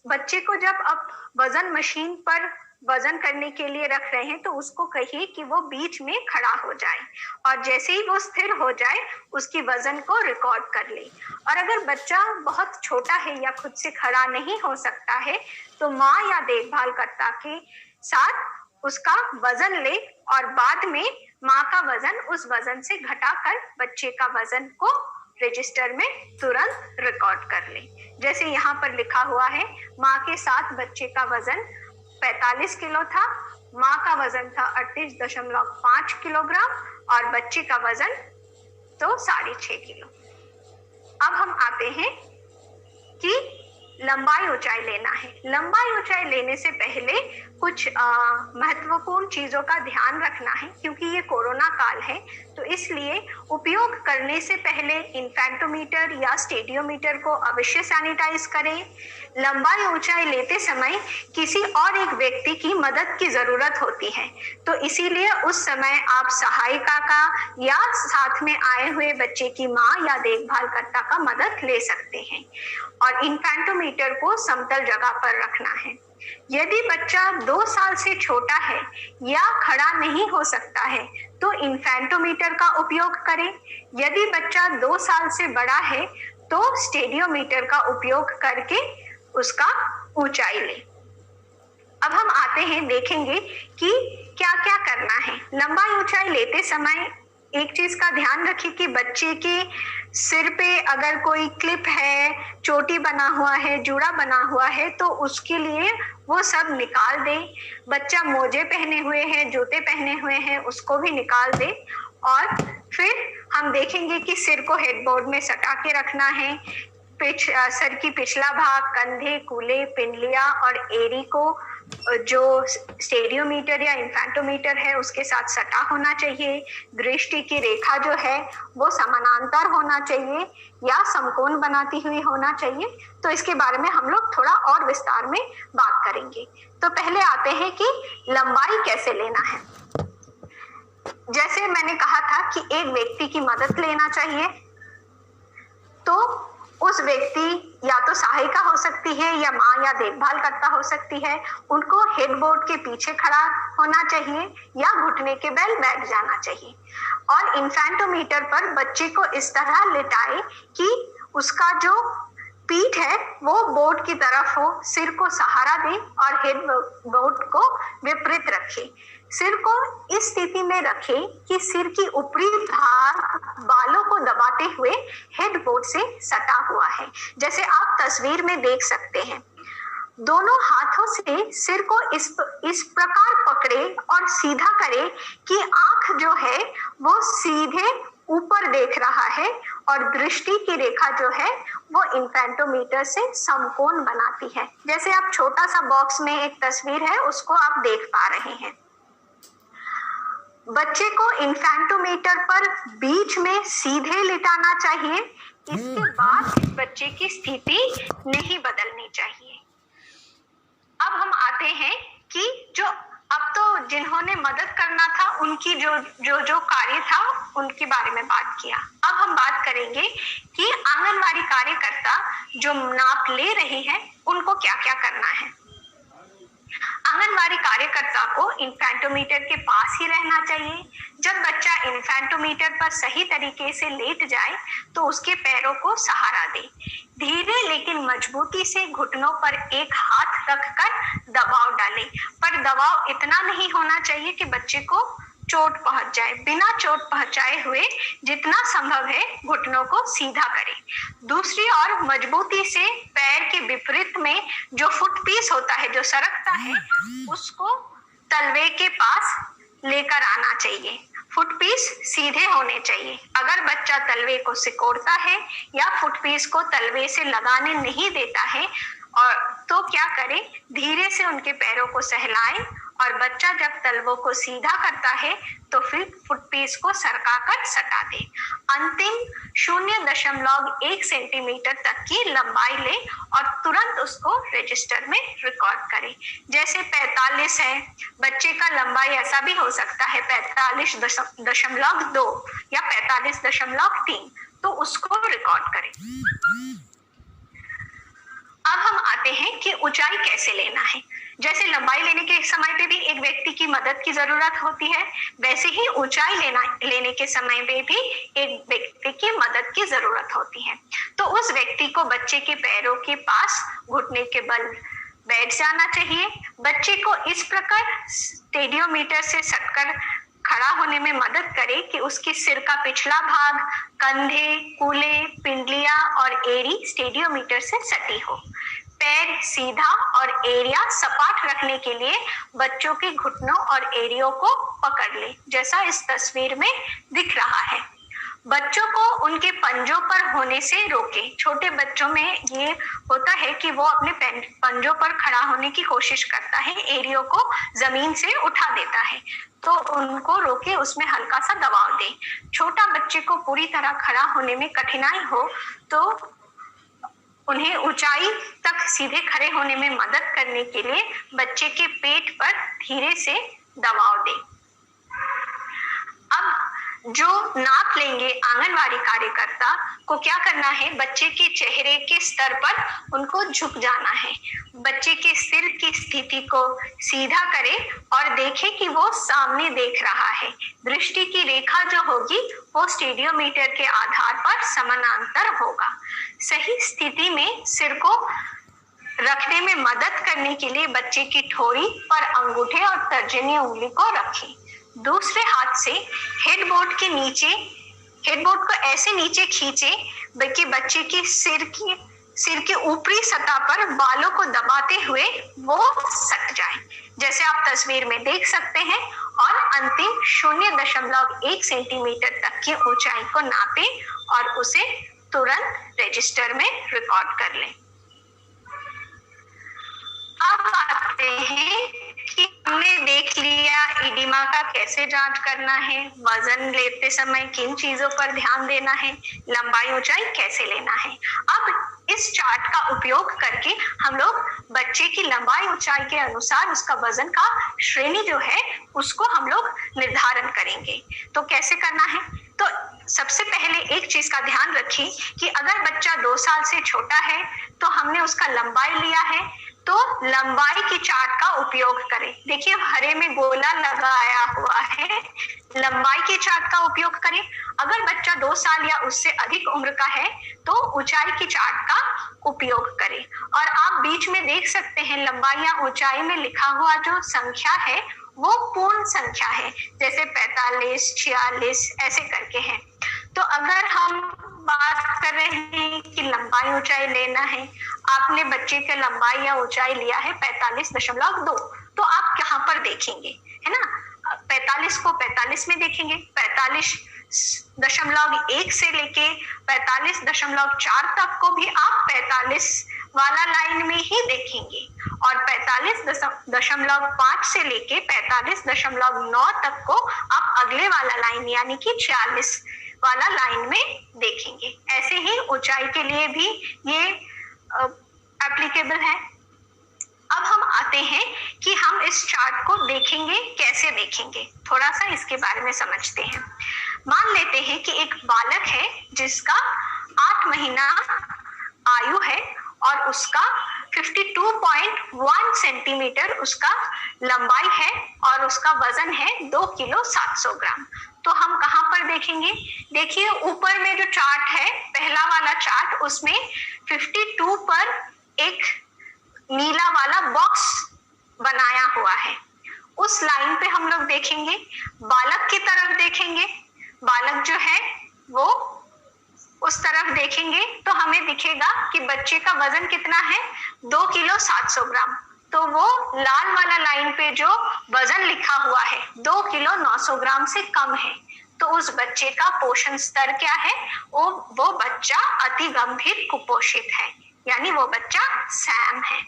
[SPEAKER 4] बच्चे को जब आप वजन मशीन पर वजन करने के लिए रख रहे हैं तो उसको कहिए कि वो बीच में खड़ा हो जाए और जैसे ही वो स्थिर हो जाए उसकी वजन को रिकॉर्ड कर ले। और अगर बच्चा बहुत छोटा है या खुद से खड़ा नहीं हो सकता है तो माँ या देखभालकर्ता के साथ उसका वजन ले और बाद में माँ का वजन उस वजन से घटाकर बच्चे का वजन को रजिस्टर में तुरंत रिकॉर्ड कर ले। जैसे यहाँ पर लिखा हुआ है, माँ के साथ बच्चे का वजन 45 किलो था, माँ का वजन था 38.5 किलोग्राम और बच्चे का वजन तो 6.5 किलो। अब हम आते हैं कि लंबाई ऊंचाई लेना है। लंबाई ऊंचाई लेने से पहले कुछ महत्वपूर्ण चीजों का ध्यान रखना है, क्योंकि ये कोरोना काल है तो इसलिए उपयोग करने से पहले इन्फेंटोमीटर या स्टेडियोमीटर को अवश्य सैनिटाइज करें। लंबाई ऊंचाई लेते समय किसी और एक व्यक्ति की मदद की जरूरत होती है, तो इसीलिए उस समय आप सहायिका का या साथ में आए हुए बच्चे की माँ या देखभालकर्ता का मदद ले सकते हैं। और इन्फेंटोमीटर को समतल जगह पर रखना है। यदि बच्चा 2 साल से छोटा है या खड़ा नहीं हो सकता है तो इन्फेंटोमीटर का उपयोग करें। यदि बच्चा 2 साल से बड़ा है तो स्टेडियोमीटर का उपयोग करके उसका ऊंचाई ले। अब हम आते हैं, देखेंगे कि क्या क्या करना है। लंबाई ऊंचाई लेते समय एक चीज का ध्यान रखिए कि बच्चे के सिर पे अगर कोई क्लिप है, चोटी बना हुआ है, जूड़ा बना हुआ है तो उसके लिए वो सब निकाल दे। बच्चा मोजे पहने हुए हैं, जूते पहने हुए हैं, उसको भी निकाल दे। और फिर हम देखेंगे कि सिर को हेडबोर्ड में सटा के रखना है। सर की पिछला भाग, कंधे, कूल्हे, पिंडलियां और एड़ी को जो स्टेडियोमीटर या इन्फेंटोमीटर है उसके साथ सटा होना चाहिए। दृष्टि की रेखा जो है वो समानांतर होना चाहिए या समकोण बनाती हुई होना चाहिए। तो इसके बारे में हम लोग थोड़ा और विस्तार में बात करेंगे। तो पहले आते हैं कि लंबाई कैसे लेना है। जैसे मैंने कहा था कि एक व्यक्ति की मदद लेना चाहिए, तो उस व्यक्ति या तो सहायिका हो सकती है या माँ या देखभालकर्ता हो सकती है। उनको हेडबोर्ड के पीछे खड़ा होना चाहिए या घुटने के बल बैठ जाना चाहिए। और इन्फेंटोमीटर पर बच्चे को इस तरह लिटाए कि उसका जो पीठ है वो बोर्ड की तरफ हो, सिर को सहारा दे और हेडबोर्ड को विपरीत रखे। सिर को इस स्थिति में रखें कि सिर की ऊपरी भाग बालों को दबाते हुए हेडबोर्ड से सटा हुआ है। जैसे आप तस्वीर में देख सकते हैं, दोनों हाथों से सिर को इस प्रकार पकड़े और सीधा करें कि आंख जो है वो सीधे ऊपर देख रहा है और दृष्टि की रेखा जो है वो इन्फेंटोमीटर से समकोण बनाती है। जैसे आप छोटा सा बॉक्स में एक तस्वीर है उसको आप देख पा रहे हैं। बच्चे को इन्फेंटोमीटर पर बीच में सीधे लिटाना चाहिए। इसके बाद बच्चे की स्थिति नहीं बदलनी चाहिए। अब हम आते हैं कि जो अब तो जिन्होंने मदद करना था उनकी जो कार्य था उनके बारे में बात किया। अब हम बात करेंगे कि आंगनवाड़ी कार्यकर्ता जो नाप ले रही है उनको क्या क्या करना है। आंगनवाड़ी कार्यकर्ता को इन्फेंटोमीटर के पास ही रहना चाहिए। जब बच्चा इन्फेंटोमीटर पर सही तरीके से लेट जाए तो उसके पैरों को सहारा दे। धीरे लेकिन मजबूती से घुटनों पर एक हाथ रखकर दबाव डाले, पर दबाव इतना नहीं होना चाहिए कि बच्चे को चोट पहुंच जाए। बिना चोट पहुंचाए हुए जितना संभव है घुटनों को सीधा करें। दूसरी ओर मजबूती से पैर के विपरीत में जो फुट पीस होता है जो सरकता है उसको तलवे के पास लेकर आना चाहिए। फुट पीस सीधे होने चाहिए। अगर बच्चा तलवे को सिकोड़ता है या फुट पीस को तलवे से लगाने नहीं देता है और तो क्या करें, धीरे से उनके पैरों को सहलाएं और बच्चा जब तलवों को सीधा करता है तो फिर फुटपीस को सरकाकर सटा दे। अंतिम 0.1 सेंटीमीटर तक की लंबाई ले और तुरंत उसको रजिस्टर में रिकॉर्ड करें। जैसे 45 है, बच्चे का लंबाई ऐसा भी हो सकता है 45.2 या 45.3, तो उसको रिकॉर्ड करें। अब हम आते हैं कि ऊंचाई कैसे लेना है। जैसे लंबाई लेने के समय पे भी एक व्यक्ति की मदद की जरूरत होती है, वैसे ही ऊंचाई लेने के समय पे भी एक व्यक्ति की मदद की जरूरत होती है। तो उस व्यक्ति को बच्चे के पैरों के पास घुटने के बल बैठ जाना चाहिए। बच्चे को इस प्रकार स्टेडियोमीटर से सटकर खड़ा होने में मदद करे कि उसके सिर का पिछला भाग, कंधे, कूल्हे, पिंडलियां और एड़ी स्टेडियोमीटर से सटी हो। पैर सीधा और एड़ियां सपाट रखने के लिए बच्चों के घुटनों और एड़ियों को पकड़ ले, जैसा इस तस्वीर में दिख रहा है। बच्चों को उनके पंजों पर होने से रोके। छोटे बच्चों में ये होता है कि वो अपने पंजों पर खड़ा होने की कोशिश करता है, एड़ियों को जमीन से उठा देता है, तो उनको रोके, उसमें हल्का सा दबाव दे। छोटा बच्चे को पूरी तरह खड़ा होने में कठिनाई हो तो उन्हें ऊंचाई तक सीधे खड़े होने में मदद करने के लिए बच्चे के पेट पर धीरे से दबाव दे। अब जो नाप लेंगे आंगनवाड़ी कार्यकर्ता को क्या करना है, बच्चे के चेहरे के स्तर पर उनको झुक जाना है। बच्चे के सिर की स्थिति को सीधा करे और देखे कि वो सामने देख रहा है। दृष्टि की रेखा जो होगी वो स्टेडियोमीटर के आधार पर समानांतर होगा। सही स्थिति में सिर को रखने में मदद करने के लिए बच्चे की ठोड़ी पर अंगूठे और तर्जनी उंगली को रखें। दूसरे हाथ से हेडबोर्ड को ऐसे नीचे खींचे कि बच्चे की सिर के ऊपरी सतह पर बालों को दबाते हुए वो सट जाए, जैसे आप तस्वीर में देख सकते हैं। और अंतिम 0.1 सेंटीमीटर तक की ऊंचाई को नापे और उसे तुरंत रजिस्टर में रिकॉर्ड कर लें। अब आते हैं कि हमने देख लिया इडिमा का कैसे जांच करना है, वजन लेते समय किन चीजों पर ध्यान देना है, लंबाई ऊंचाई कैसे लेना है। अब इस चार्ट का उपयोग करके हम लोग बच्चे की लंबाई ऊंचाई के अनुसार उसका वजन का श्रेणी जो है उसको हम लोग निर्धारण करेंगे। तो कैसे करना है, तो सबसे पहले एक चीज का ध्यान रखिए कि अगर बच्चा 2 साल से छोटा है तो हमने उसका लंबाई लिया है, तो लंबाई की चार्ट का उपयोग करें। देखिए हरे में गोला लगाया हुआ है, लंबाई के चार्ट का उपयोग करें। अगर बच्चा 2 साल या उससे अधिक उम्र का है तो ऊंचाई की चार्ट का उपयोग करें। और आप बीच में देख सकते हैं लंबाई या ऊंचाई में लिखा हुआ जो संख्या है वो पूर्ण संख्या है, जैसे 45, 46 ऐसे करके हैं। तो अगर हम बात कर रहे हैं कि लंबाई ऊंचाई लेना है, आपने बच्चे का लंबाई या ऊंचाई लिया है 45.2, तो आप यहाँ पर देखेंगे, है ना, 45 को 45 में देखेंगे, 45 45.1 से लेके 45.4 तक को भी आप 45 वाला लाइन में ही देखेंगे, और 45.5 से लेके 45.9 तक को आप अगले वाला लाइन यानी कि 46 वाला लाइन में देखेंगे। ऐसे ही ऊंचाई के लिए भी ये एप्लीकेबल है। अब हम आते हैं कि हम इस चार्ट को देखेंगे, कैसे देखेंगे, थोड़ा सा इसके बारे में समझते हैं। मान लेते हैं कि एक बालक है जिसका 8 महीना आयु है और उसका 52.1 सेंटीमीटर उसका लंबाई है और उसका वजन है 2 किलो 700 ग्राम। तो हम कहाँ पर देखेंगे? देखिए ऊपर में जो चार्ट है, पहला वाला चार्ट, उसमें 52 पर एक नीला वाला बॉक्स बनाया हुआ है। उस लाइन पे हम लोग देखेंगे, बालक की तरफ देखेंगे, बालक जो है वो उस तरफ देखेंगे तो हमें दिखेगा कि बच्चे का वजन कितना है, 2 किलो 700 ग्राम। तो वो लाल वाला लाइन पे जो वजन लिखा हुआ है 2 किलो 900 ग्राम से कम है, तो उस बच्चे का पोषण स्तर क्या है? वो बच्चा अति गंभीर कुपोषित है, यानी वो बच्चा सैम है।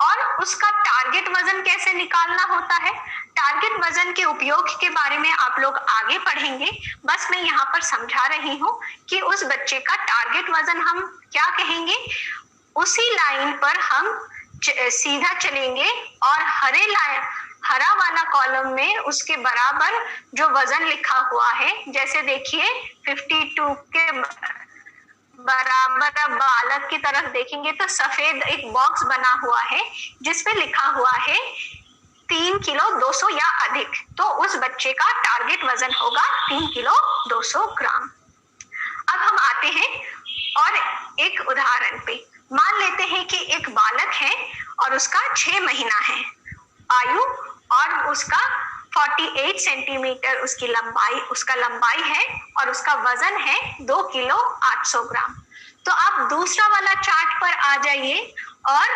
[SPEAKER 4] और उसका टारगेट वजन कैसे निकालना होता है? टारगेट वजन के उपयोग के बारे में आप लोग आगे पढ़ेंगे, बस मैं यहाँ पर समझा रही हूँ कि उस बच्चे का टारगेट वजन हम क्या कहेंगे। उसी लाइन पर हम सीधा चलेंगे और हरा वाला कॉलम में उसके बराबर जो वजन लिखा हुआ है, जैसे देखिए 52 के बराबर बालक की तरफ देखेंगे तो सफेद एक बॉक्स बना हुआ है जिसपे लिखा हुआ है 3 किलो 200 या अधिक, तो उस बच्चे का टारगेट वजन होगा 3 किलो 200 ग्राम। अब हम आते हैं और एक उदाहरण पे। मान लेते हैं कि एक बालक है और उसका 6 महीना है आयु और उसका 48 सेंटीमीटर उसका लंबाई है और उसका वजन है 2 किलो 800 ग्राम। तो आप दूसरा वाला चार्ट पर आ जाइए और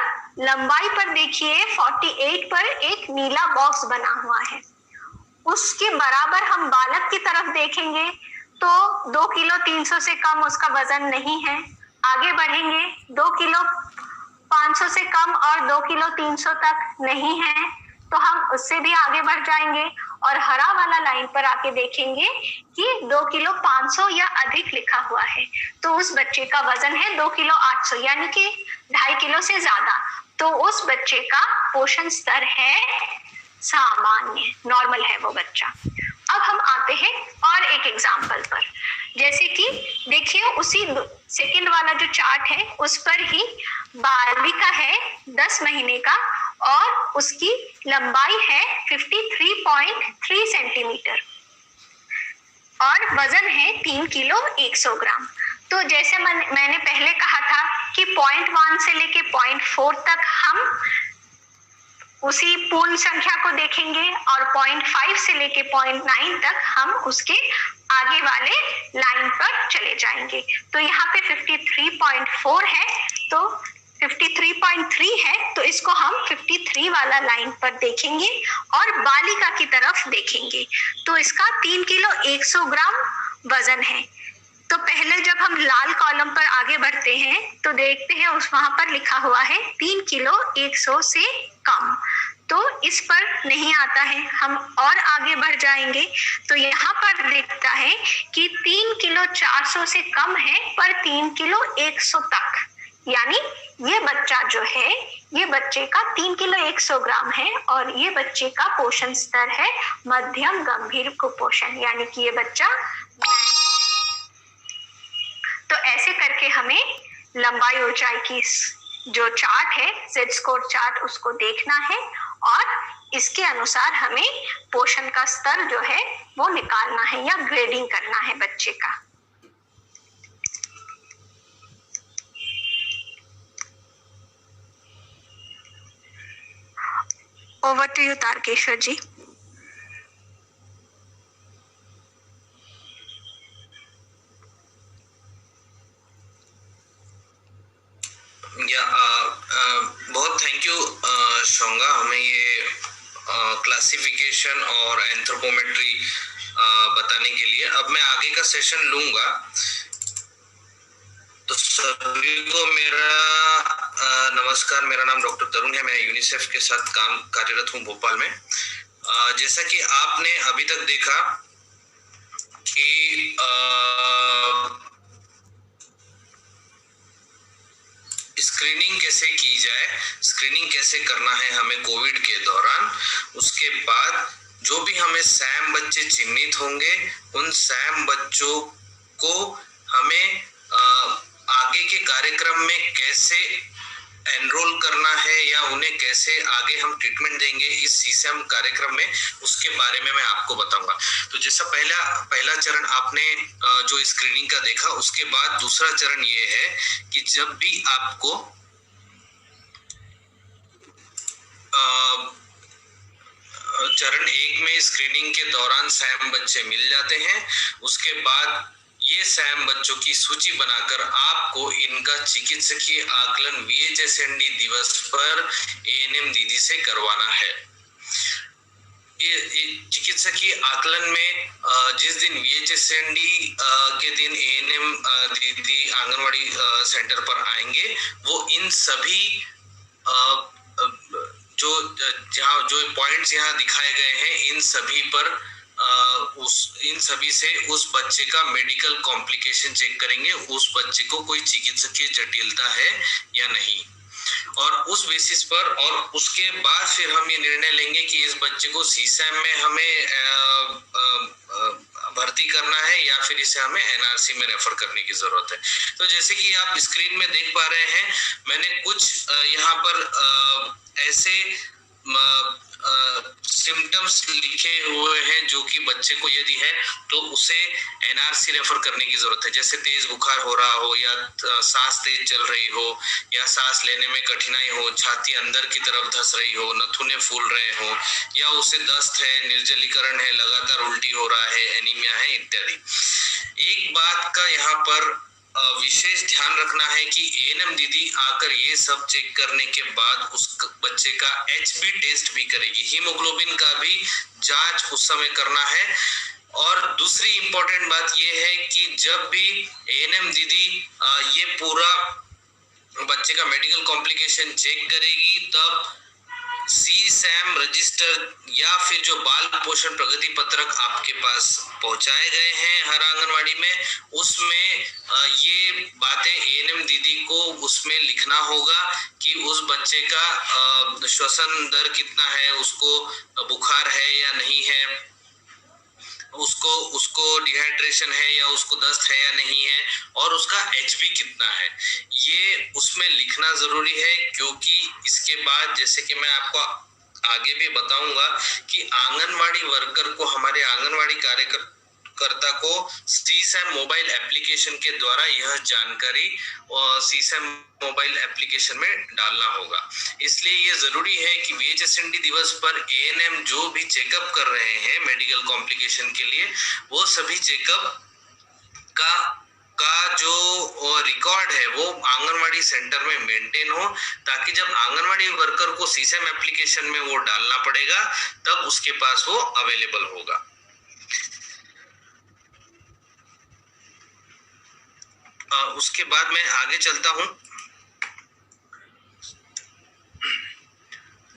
[SPEAKER 4] लंबाई पर देखिए 48 पर एक नीला बॉक्स बना हुआ है, उसके बराबर हम बालक की तरफ देखेंगे तो 2 किलो 300 से कम उसका वजन नहीं है। आगे बढ़ेंगे 2 किलो 500 से कम और 2 किलो 300 तक नहीं है, तो हम उससे भी आगे बढ़ जाएंगे और हरा वाला लाइन पर आके देखेंगे कि 2 किलो 500 या अधिक लिखा हुआ है, तो उस बच्चे का वजन है 2 किलो 800 यानी कि 2.5 किलो से ज्यादा, तो उस बच्चे का पोषण स्तर है सामान्य, नॉर्मल है वो बच्चा। अब हम आते हैं और एक एग्जाम्पल पर, जैसे कि देखिए उसी सेकंड वाला जो चार्ट है उस पर ही बालिका है 10 महीने का और उसकी लंबाई है 53.3 सेंटीमीटर और वजन है 3 किलो 100 ग्राम। तो जैसे मैंने पहले कहा था कि 0.1 से लेके 0.4 तक हम उसी पूर्ण संख्या को देखेंगे और 0.5 से लेके 0.9 तक हम उसके आगे वाले लाइन पर चले जाएंगे। तो यहाँ पे 53.4 है तो 53.3 है, तो इसको हम 53 वाला लाइन पर देखेंगे और बालिका की तरफ देखेंगे तो इसका 3 किलो 100 ग्राम वजन है। तो पहले जब हम लाल कॉलम पर आगे बढ़ते हैं तो देखते हैं वहां पर लिखा हुआ है 3 किलो 100 से कम, तो इस पर नहीं आता है। हम और आगे बढ़ जाएंगे तो यहाँ पर दिखता है कि 3 किलो 400 से कम है पर 3 किलो 100 तक, यानी ये बच्चा जो है ये बच्चे का 3 किलो 100 ग्राम है और ये बच्चे का पोषण स्तर है मध्यम गंभीर कुपोषण, यानी कि ये बच्चा। तो ऐसे करके हमें लंबाई ऊंचाई की जो चार्ट है Z स्कोर चार्ट उसको देखना है और इसके अनुसार हमें पोषण का स्तर जो है वो निकालना है या ग्रेडिंग करना है बच्चे का। ओवर टू यू तारकेश्वर जी।
[SPEAKER 5] बहुत थैंक यू शोंगा, हमें ये क्लासिफिकेशन और एंथ्रोपोमेट्री बताने के लिए। अब मैं आगे का सेशन लूंगा। तो सभी को मेरा नमस्कार। मेरा नाम डॉक्टर तरुण है। मैं यूनिसेफ के साथ कार्यरत हूँ भोपाल में। जैसा कि आपने अभी तक देखा कि स्क्रीनिंग कैसे की जाए, स्क्रीनिंग कैसे करना है हमें कोविड के दौरान। उसके बाद जो भी हमें सैम बच्चे चिन्हित होंगे, उन सैम बच्चों को हमें आगे के कार्यक्रम में कैसे एनरोल करना है या उन्हें कैसे आगे हम ट्रीटमेंट देंगे इस सीसैम कार्यक्रम में, उसके बारे में मैं आपको बताऊंगा। तो जैसा पहला चरण आपने जो स्क्रीनिंग का देखा, उसके बाद दूसरा चरण ये है कि जब भी आपको चरण 1 में स्क्रीनिंग के दौरान सैम बच्चे मिल जाते हैं, उसके बाद ये सैम बच्चों की सूची बनाकर आपको इनका चिकित्सकीय आकलन VHSND दिवस पर ANM दीदी से करवाना है। ये चिकित्सकीय आकलन में जिस दिन VHSND के दिन ANM दीदी आंगनवाड़ी सेंटर पर आएंगे, वो इन सभी जो पॉइंट्स यहाँ दिखाए गए हैं, इन सभी पर इन सभी से उस बच्चे का मेडिकल कॉम्प्लिकेशन चेक करेंगे, उस बच्चे को कोई चिकित्सकीय जटिलता है या नहीं, और उस बेसिस पर और उसके बाद फिर हम ये निर्णय लेंगे कि इस बच्चे को सीसैम में हमें भर्ती करना है या फिर इसे हमें NRC में रेफर करने की जरूरत है। तो जैसे कि आप स्क्रीन में देख पा रहे हैं, मैंने कुछ यहाँ पर ऐसे सिम्टम्स लिखे हुए हैं जो कि बच्चे को यदि है तो उसे NRC रेफर करने की जरूरत है। जैसे तेज बुखार हो रहा हो, या सांस तेज चल रही हो, या सांस लेने में कठिनाई हो, छाती अंदर की तरफ धस रही हो, नथुने फूल रहे हो, या उसे दस्त है, निर्जलीकरण है, लगातार उल्टी हो रहा है, एनीमिया है इत्यादि। एक बात का यहाँ पर विशेष ध्यान रखना है कि ANM दीदी आकर ये सब चेक करने के बाद उस बच्चे का HB टेस्ट भी करेगी, हीमोग्लोबिन का भी जांच उस समय करना है। और दूसरी इंपॉर्टेंट बात ये है कि जब भी ANM दीदी ये पूरा बच्चे का मेडिकल कॉम्प्लिकेशन चेक करेगी, तब सीसैम रजिस्टर या फिर जो बाल पोषण प्रगति पत्रक आपके पास पहुंचाए गए हैं हर आंगनवाड़ी में, उसमें ये बातें ANM दीदी को उसमें लिखना होगा कि उस बच्चे का श्वसन दर कितना है, उसको बुखार है या नहीं है, उसको डिहाइड्रेशन है या उसको दस्त है या नहीं है, और उसका HB कितना है, ये उसमें लिखना जरूरी है। क्योंकि इसके बाद जैसे कि मैं आपको आगे भी बताऊंगा कि आंगनवाड़ी वर्कर को, हमारे आंगनवाड़ी कार्यकर्ता को सीसैम मोबाइल एप्लीकेशन के द्वारा यह जानकारी सीसैम मोबाइल एप्लीकेशन में डालना होगा। इसलिए ये जरूरी है कि VHSND दिवस पर ANM जो भी चेकअप कर रहे हैं मेडिकल कॉम्प्लिकेशन के लिए, वो सभी चेकअप का जो रिकॉर्ड है वो आंगनवाड़ी सेंटर में मेंटेन हो, ताकि जब आंगनवाड़ी वर्कर को सीसैम एप्लीकेशन में वो डालना पड़ेगा तब उसके पास वो अवेलेबल होगा। उसके बाद मैं आगे चलता हूं।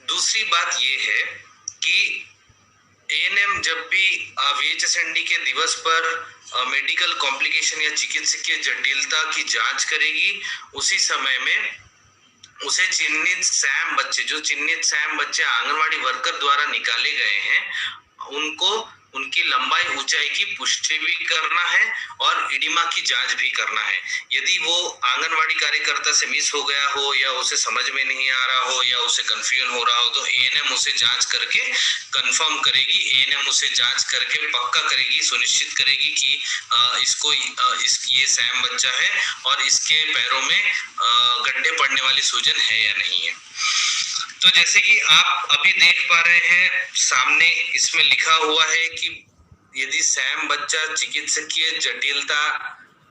[SPEAKER 5] दूसरी बात ये है कि ANM जब भी VHSND के दिवस पर मेडिकल कॉम्प्लिकेशन या चिकित्सकीय जटिलता की जांच करेगी, उसी समय में उसे चिन्हित सैम बच्चे, जो चिन्हित सैम बच्चे आंगनवाड़ी वर्कर द्वारा निकाले गए हैं, उनको उनकी लंबाई ऊंचाई की पुष्टि भी करना है और इडिमा की जांच भी करना है। यदि वो आंगनवाड़ी कार्यकर्ता से मिस हो गया हो, या उसे समझ में नहीं आ रहा हो, या उसे कंफ्यूजन हो रहा हो, तो ANM उसे जांच करके कंफर्म करेगी। ANM उसे जांच करके पक्का करेगी, सुनिश्चित करेगी कि ये सैम बच्चा है और इसके पैरों में गड्ढे पड़ने वाली सूजन है या नहीं है। तो जैसे कि आप अभी देख पा रहे हैं सामने, इसमें लिखा हुआ है कि यदि सैम बच्चा चिकित्सकीय जटिलता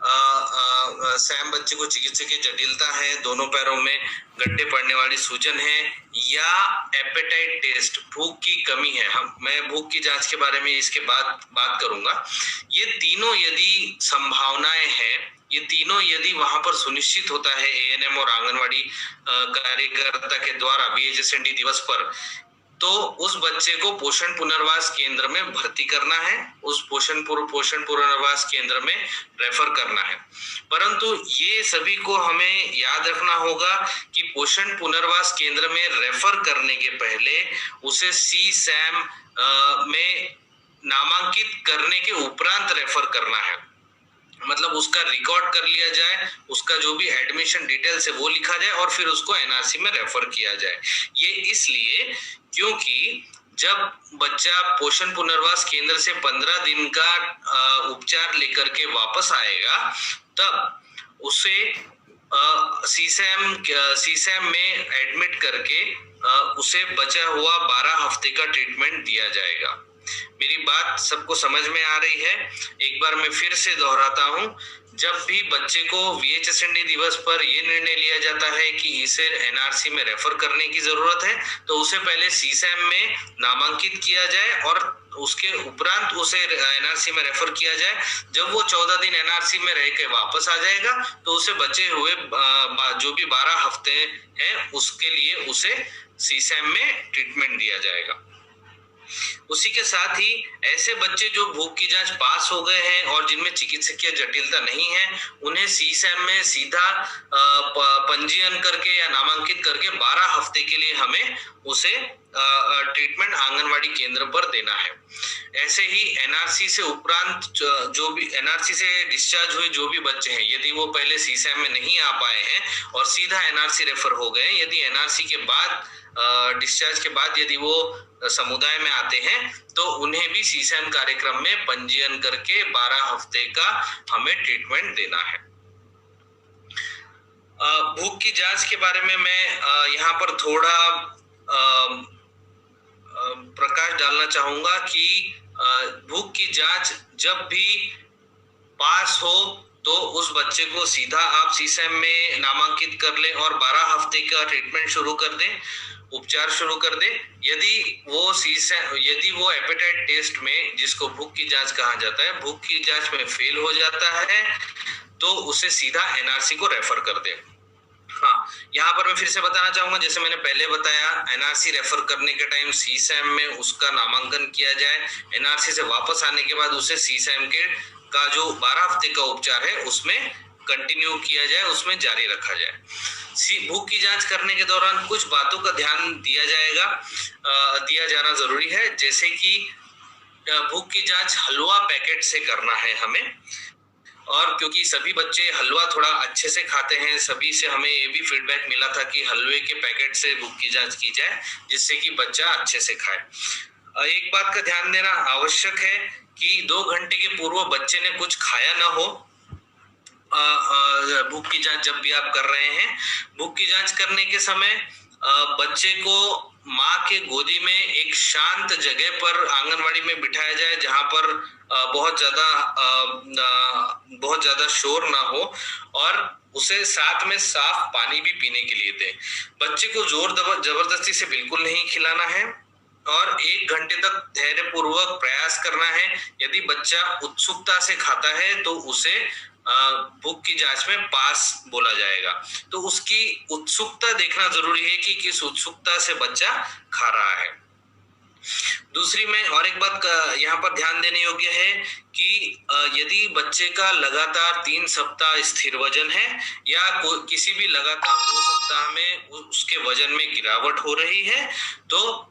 [SPEAKER 5] सैम बच्चे को चिकित्सकीय जटिलता है, दोनों पैरों में गड्ढे पड़ने वाली सूजन है, या एपेटाइट टेस्ट भूख की कमी है। मैं भूख की जांच के बारे में इसके बाद बात करूंगा। ये तीनों यदि संभावनाएं हैं, ये तीनों यदि वहां पर सुनिश्चित होता है एएनएम और आंगनवाड़ी कार्यकर्ता के द्वारा VHSND दिवस पर, तो उस बच्चे को पोषण पुनर्वास केंद्र में भर्ती करना है, उस पोषण पुनर्वास केंद्र में रेफर करना है। परंतु ये सभी को हमें याद रखना होगा कि पोषण पुनर्वास केंद्र में रेफर करने के पहले उसे CSAM में नामांकित करने के उपरांत रेफर करना है। मतलब उसका रिकॉर्ड कर लिया जाए, उसका जो भी एडमिशन डिटेल्स है वो लिखा जाए और फिर उसको NRC में रेफर किया जाए। ये इसलिए क्योंकि जब बच्चा पोषण पुनर्वास केंद्र से 15 दिन का उपचार लेकर के वापस आएगा, तब उसे CSAM में एडमिट करके उसे बचा हुआ 12 हफ्ते का ट्रीटमेंट दिया जाएगा। मेरी बात सबको समझ में आ रही है? एक बार मैं फिर से दोहराता हूं, जब भी बच्चे को VHSND दिवस पर यह निर्णय लिया जाता है कि इसे NRC में रेफर करने की जरूरत है, तो उसे पहले CSAM में नामांकित किया जाए और उसके उपरांत उसे NRC में रेफर किया जाए। जब वो 14 दिन NRC में रह के वापस आ जाएगा, तो उसे बचे हुए जो भी 12 हफ्ते हैं उसके लिए उसे CSAM में ट्रीटमेंट दिया जाएगा। उसी के साथ ही ऐसे बच्चे जो भूख की जांच पास हो गए हैं और जिनमें चिकित्सकीय जटिलता नहीं है, उन्हें CSAM में सीधा पंजीयन करके या नामांकित करके 12 हफ्ते के लिए हमें उसे ट्रीटमेंट आंगनवाड़ी केंद्र पर देना है। ऐसे ही NRC से उपरांत जो भी NRC से डिस्चार्ज हुए जो भी बच्चे हैं, यदि वो पहले CSAM में नहीं आ पाए हैं और सीधा NRC रेफर हो गए, यदि NRC के बाद डिस्चार्ज के बाद यदि वो समुदाय में आते हैं, तो उन्हें भी CSAM कार्यक्रम में पंजीयन करके 12 हफ्ते का हमें ट्रीटमेंट देना है। भूख की जांच के बारे में मैं यहाँ पर थोड़ा प्रकाश डालना चाहूंगा कि भूख की जांच जब भी पास हो तो उस बच्चे को सीधा आप CSAM में नामांकित कर ले और 12 हफ्ते का ट्रीटमेंट शुरू कर दें, उपचार शुरू कर दे। यदि वो एपेटाइट टेस्ट में, जिसको भूख की जांच कहा जाता है, भूख की जांच में फेल हो जाता है, तो उसे सीधा NRC को रेफर कर दे। हाँ, यहाँ पर मैं फिर से बताना चाहूंगा, जैसे मैंने पहले बताया, NRC रेफर करने के टाइम CSAM में उसका नामांकन किया जाए, NRC से वापस आने के बाद उसे CSAM का जो 12 हफ्ते का उपचार है उसमें कंटिन्यू किया जाए, उसमें जारी रखा जाए। भूख की जांच करने के दौरान कुछ बातों का ध्यान दिया जाना जरूरी है, जैसे कि भूख की जांच हलवा पैकेट से करना है हमें, और क्योंकि सभी बच्चे हलवा थोड़ा अच्छे से खाते हैं, सभी से हमें ये भी फीडबैक मिला था कि हलवे के पैकेट से भूख की जांच की जाए, जिससे कि बच्चा अच्छे से खाए। एक बात का ध्यान देना आवश्यक है कि 2 घंटे के पूर्व बच्चे ने कुछ खाया ना हो। भूख की जांच जब भी आप कर रहे हैं, भूख की जांच करने के समय बच्चे को माँ के गोदी में एक शांत जगह पर आंगनवाड़ी में बिठाया जाए, जहां पर बहुत ज्यादा शोर ना हो, और उसे साथ में साफ पानी भी पीने के लिए दें। बच्चे को जबरदस्ती से बिल्कुल नहीं खिलाना है और 1 घंटे तक धैर्यपूर्वक प्रयास करना है। यदि बच्चा उत्सुकता से खाता है तो उसे भूख की जांच में पास बोला जाएगा। तो उसकी उत्सुकता देखना जरूरी है कि किस उत्सुकता से बच्चा खा रहा है। दूसरी में और एक बात यहाँ पर ध्यान देने योग्य है कि यदि बच्चे का लगातार 3 सप्ताह स्थिर वजन है या किसी भी लगातार 2 सप्ताह में उसके वजन में गिरावट हो रही है, तो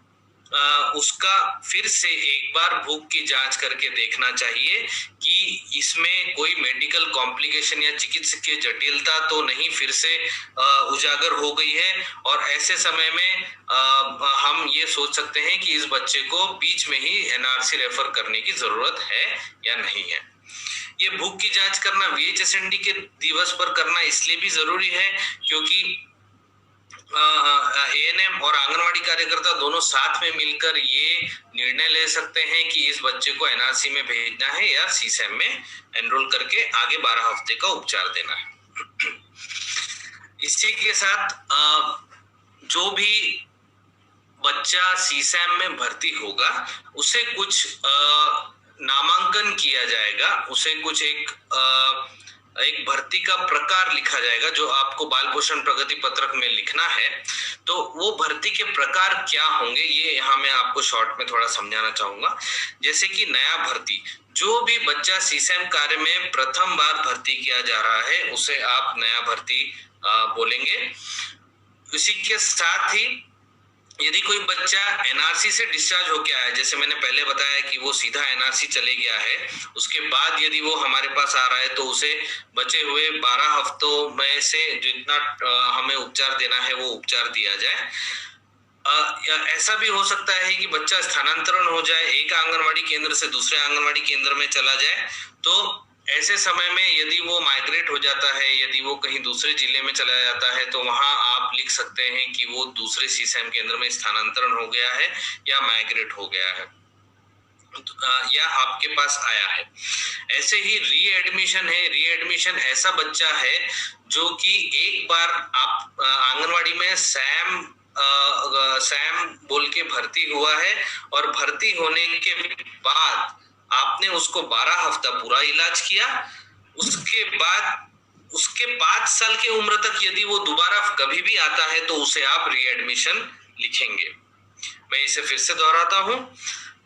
[SPEAKER 5] उसका फिर से एक बार भूख की जांच करके देखना चाहिए कि इसमें कोई मेडिकल कॉम्प्लिकेशन या चिकित्सकीय जटिलता तो नहीं फिर से उजागर हो गई है, और ऐसे समय में हम ये सोच सकते हैं कि इस बच्चे को बीच में ही NRC रेफर करने की जरूरत है या नहीं है। ये भूख की जांच करना VHSND के दिवस पर करना इसलिए भी जरूरी है क्योंकि एएनएम और आंगनवाड़ी कार्यकर्ता दोनों साथ में मिलकर ये निर्णय ले सकते हैं कि इस बच्चे को एनआरसी में भेजना है या सीसैम में एनरोल करके आगे 12 हफ्ते का उपचार देना है। इसी के साथ जो भी बच्चा सीसैम में भर्ती होगा उसे कुछ नामांकन किया जाएगा, उसे कुछ एक भर्ती का प्रकार लिखा जाएगा जो आपको बाल पोषण प्रगति पत्रक में लिखना है। तो वो भर्ती के प्रकार क्या होंगे ये यहाँ मैं आपको शॉर्ट में थोड़ा समझाना चाहूंगा। जैसे कि नया भर्ती, जो भी बच्चा सीसैम कार्य में प्रथम बार भर्ती किया जा रहा है उसे आप नया भर्ती बोलेंगे। इसी के साथ ही यदि कोई बच्चा एनआरसी से डिस्चार्ज होके आया, जैसे मैंने पहले बताया कि वो सीधा एनआरसी चले गया है, उसके बाद यदि वो हमारे पास आ रहा है तो उसे बचे हुए 12 हफ्तों में से जितना हमें उपचार देना है वो उपचार दिया जाए। ऐसा भी हो सकता है कि बच्चा स्थानांतरण हो जाए, एक आंगनवाड़ी केंद्र से दूसरे आंगनवाड़ी केंद्र में चला जाए, तो ऐसे समय में यदि वो माइग्रेट हो जाता है, यदि वो कहीं दूसरे जिले में चला जाता है तो वहां आप लिख सकते हैं कि वो दूसरे सीसैम केंद्र में स्थानांतरण हो गया है या माइग्रेट हो गया है या आपके पास आया है। ऐसे ही रीएडमिशन है। रीएडमिशन ऐसा बच्चा है जो कि एक बार आप आंगनवाड़ी में सैम बोल के भर्ती हुआ है और भर्ती होने के बाद आपने उसको 12 हफ्ता पूरा इलाज किया, उसके बाद उसके 5 साल की उम्र तक यदि वो दोबारा कभी भी आता है तो उसे आप रीएडमिशन लिखेंगे। मैं इसे फिर से दोहराता हूं,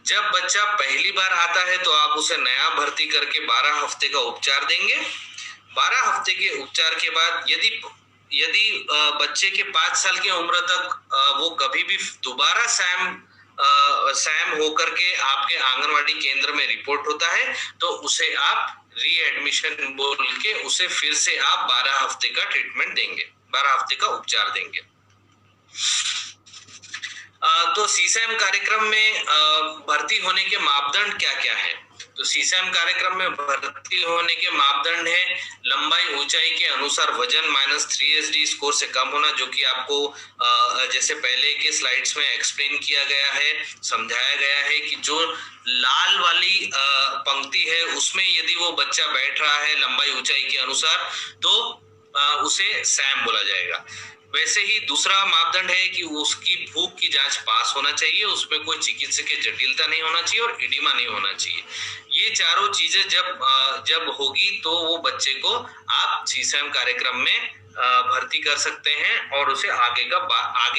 [SPEAKER 5] जब बच्चा पहली बार आता है तो आप उसे नया भर्ती करके 12 हफ्ते का उपचार देंगे। 12 हफ्ते के उपचार के बाद यदि बच्चे के 5 साल की उम्र तक वो कभी भी दोबारा सैम होकर के आपके आंगनवाड़ी केंद्र में रिपोर्ट होता है तो उसे आप रीएडमिशन बोल के उसे फिर से आप 12 हफ्ते का ट्रीटमेंट देंगे, 12 हफ्ते का उपचार देंगे। तो सीसैम कार्यक्रम में भर्ती होने के मापदंड क्या क्या है? तो सीसैम कार्यक्रम में भर्ती होने के मापदंड है लंबाई ऊंचाई के अनुसार वजन -3SD स्कोर से कम होना, जो कि आपको जैसे पहले के स्लाइड्स में एक्सप्लेन किया गया है, समझाया गया है कि जो लाल वाली पंक्ति है उसमें यदि वो बच्चा बैठ रहा है लंबाई ऊंचाई के अनुसार तो उसे सैम बोला जाएगा। वैसे ही दूसरा मापदंड है कि उसकी भूख की जांच पास होना चाहिए, उसमें कोई चिकित्सकीय जटिलता नहीं होना चाहिए और एडिमा नहीं होना चाहिए। ये चारों चीजें जब होगी तो वो बच्चे को आप सीसैम कार्यक्रम में भर्ती कर सकते हैं और उसे आगे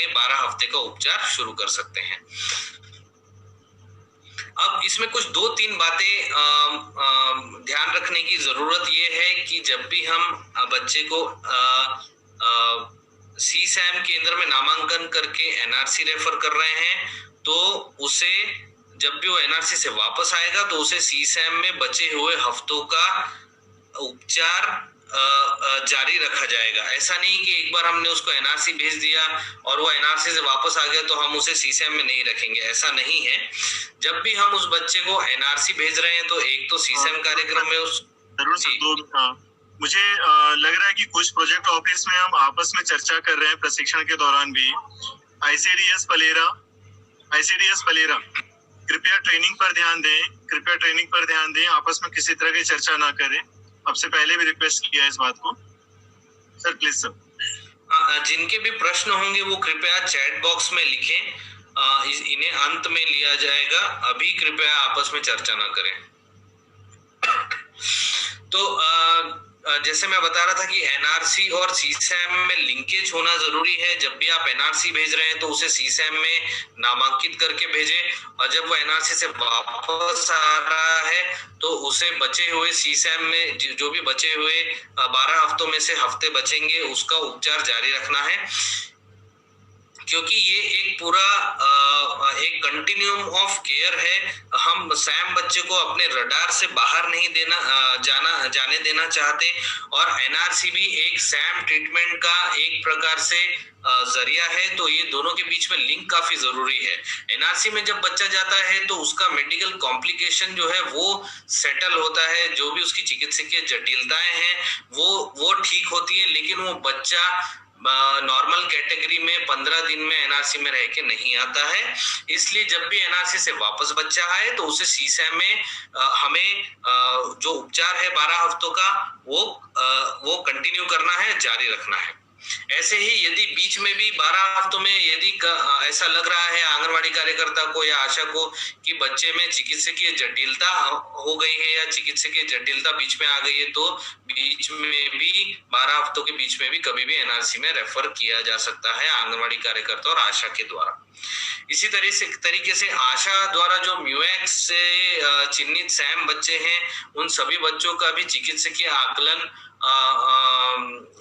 [SPEAKER 5] 12 हफ्ते का उपचार शुरू कर सकते हैं। अब इसमें कुछ 2-3 बातें ध्यान रखने की जरूरत ये है कि जब भी हम बच्चे को सीसैम केंद्र में नामांकन करके एनआरसी रेफर कर रहे हैं तो उसे जब भी वो एनआरसी से वापस आएगा तो उसे सीसैम में बचे हुए हफ्तों का उपचार जारी रखा जाएगा। ऐसा नहीं कि एक बार हमने उसको एनआरसी भेज दिया और वो एनआरसी से वापस आ गया तो हम उसे सीसैम में नहीं रखेंगे, ऐसा नहीं है। जब भी हम उस बच्चे को एनआरसी भेज रहे हैं तो एक तो सीसैम कार्यक्रम में
[SPEAKER 2] मुझे लग रहा है कि कुछ प्रोजेक्ट ऑफिस में हम आपस में चर्चा कर रहे हैं प्रशिक्षण के दौरान भी। आईसीडीएस पलेरा कृपया ट्रेनिंग पर ध्यान दें, आपस में किसी तरह की चर्चा ना करें। आपसे पहले भी रिक्वेस्ट किया है इस बात को सर, प्लीज सर।
[SPEAKER 5] जिनके भी प्रश्न होंगे वो कृपया चैट बॉक्स में लिखें, इन्हें अंत में लिया जाएगा, अभी कृपया आपस में चर्चा ना करें। तो जैसे मैं बता रहा था कि एनआरसी और सीसैम में लिंकेज होना जरूरी है। जब भी आप एनआरसी भेज रहे हैं तो उसे सीसैम में नामांकित करके भेजें और जब वो एनआरसी से वापस आ रहा है तो उसे बचे हुए सीसैम में जो भी बचे हुए 12 हफ्तों में से हफ्ते बचेंगे उसका उपचार जारी रखना है, क्योंकि ये एक पूरा एक कंटिन्यूम ऑफ केयर है। हम सैम बच्चे को अपने रडार से बाहर नहीं जाने देना चाहते और एनआरसी भी एक सैम ट्रीटमेंट का एक प्रकार से जरिया है, तो ये दोनों के बीच में लिंक काफी जरूरी है। एनआरसी में जब बच्चा जाता है तो उसका मेडिकल कॉम्प्लिकेशन जो है वो सेटल होता है, जो भी उसकी चिकित्सकीय जटिलताएं हैं वो ठीक होती है, लेकिन वो बच्चा नॉर्मल कैटेगरी में 15 दिन में एनआरसी में रह के नहीं आता है। इसलिए जब भी एनआरसी से वापस बच्चा आए तो उसे सीसैम में हमें जो उपचार है 12 हफ्तों का वो कंटिन्यू करना है, जारी रखना है। ऐसे ही यदि बीच में भी 12 हफ्तों में यदि ऐसा लग रहा है आंगनवाड़ी कार्यकर्ता को या आशा को कि बच्चे में चिकित्सकीय जटिलता हो गई है या चिकित्सकीय जटिलता बीच में आ गई है, तो बीच में भी 12 हफ्तों के बीच में भी कभी भी एनआरसी में रेफर किया जा सकता है आंगनवाड़ी कार्यकर्ता और आशा के द्वारा। इसी तरीके से आशा द्वारा जो म्यूएक्स से चिन्हित सैम बच्चे हैं, उन सभी बच्चों का भी चिकित्सकीय आकलन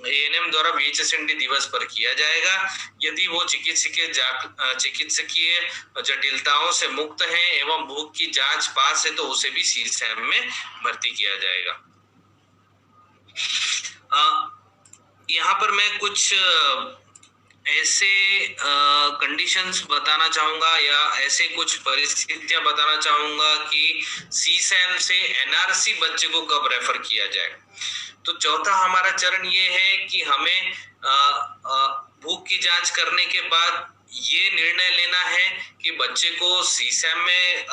[SPEAKER 5] एएनएम द्वारा VHSND दिवस पर किया जाएगा। यदि वो चिकित्सकीय जटिलताओं से मुक्त हैं एवं भूख की जांच पास है तो उसे भी सीसैम में भर्ती किया जाएगा। यहाँ पर मैं कुछ ऐसे कंडीशंस बताना चाहूंगा या ऐसे कुछ परिस्थितियां बताना चाहूंगा कि सीसैम से एनआरसी बच्चे को कब रेफर किया जाए। तो चौथा हमारा चरण ये है कि हमें भूख की जांच करने के बाद ये निर्णय लेना है कि बच्चे को सीसैम में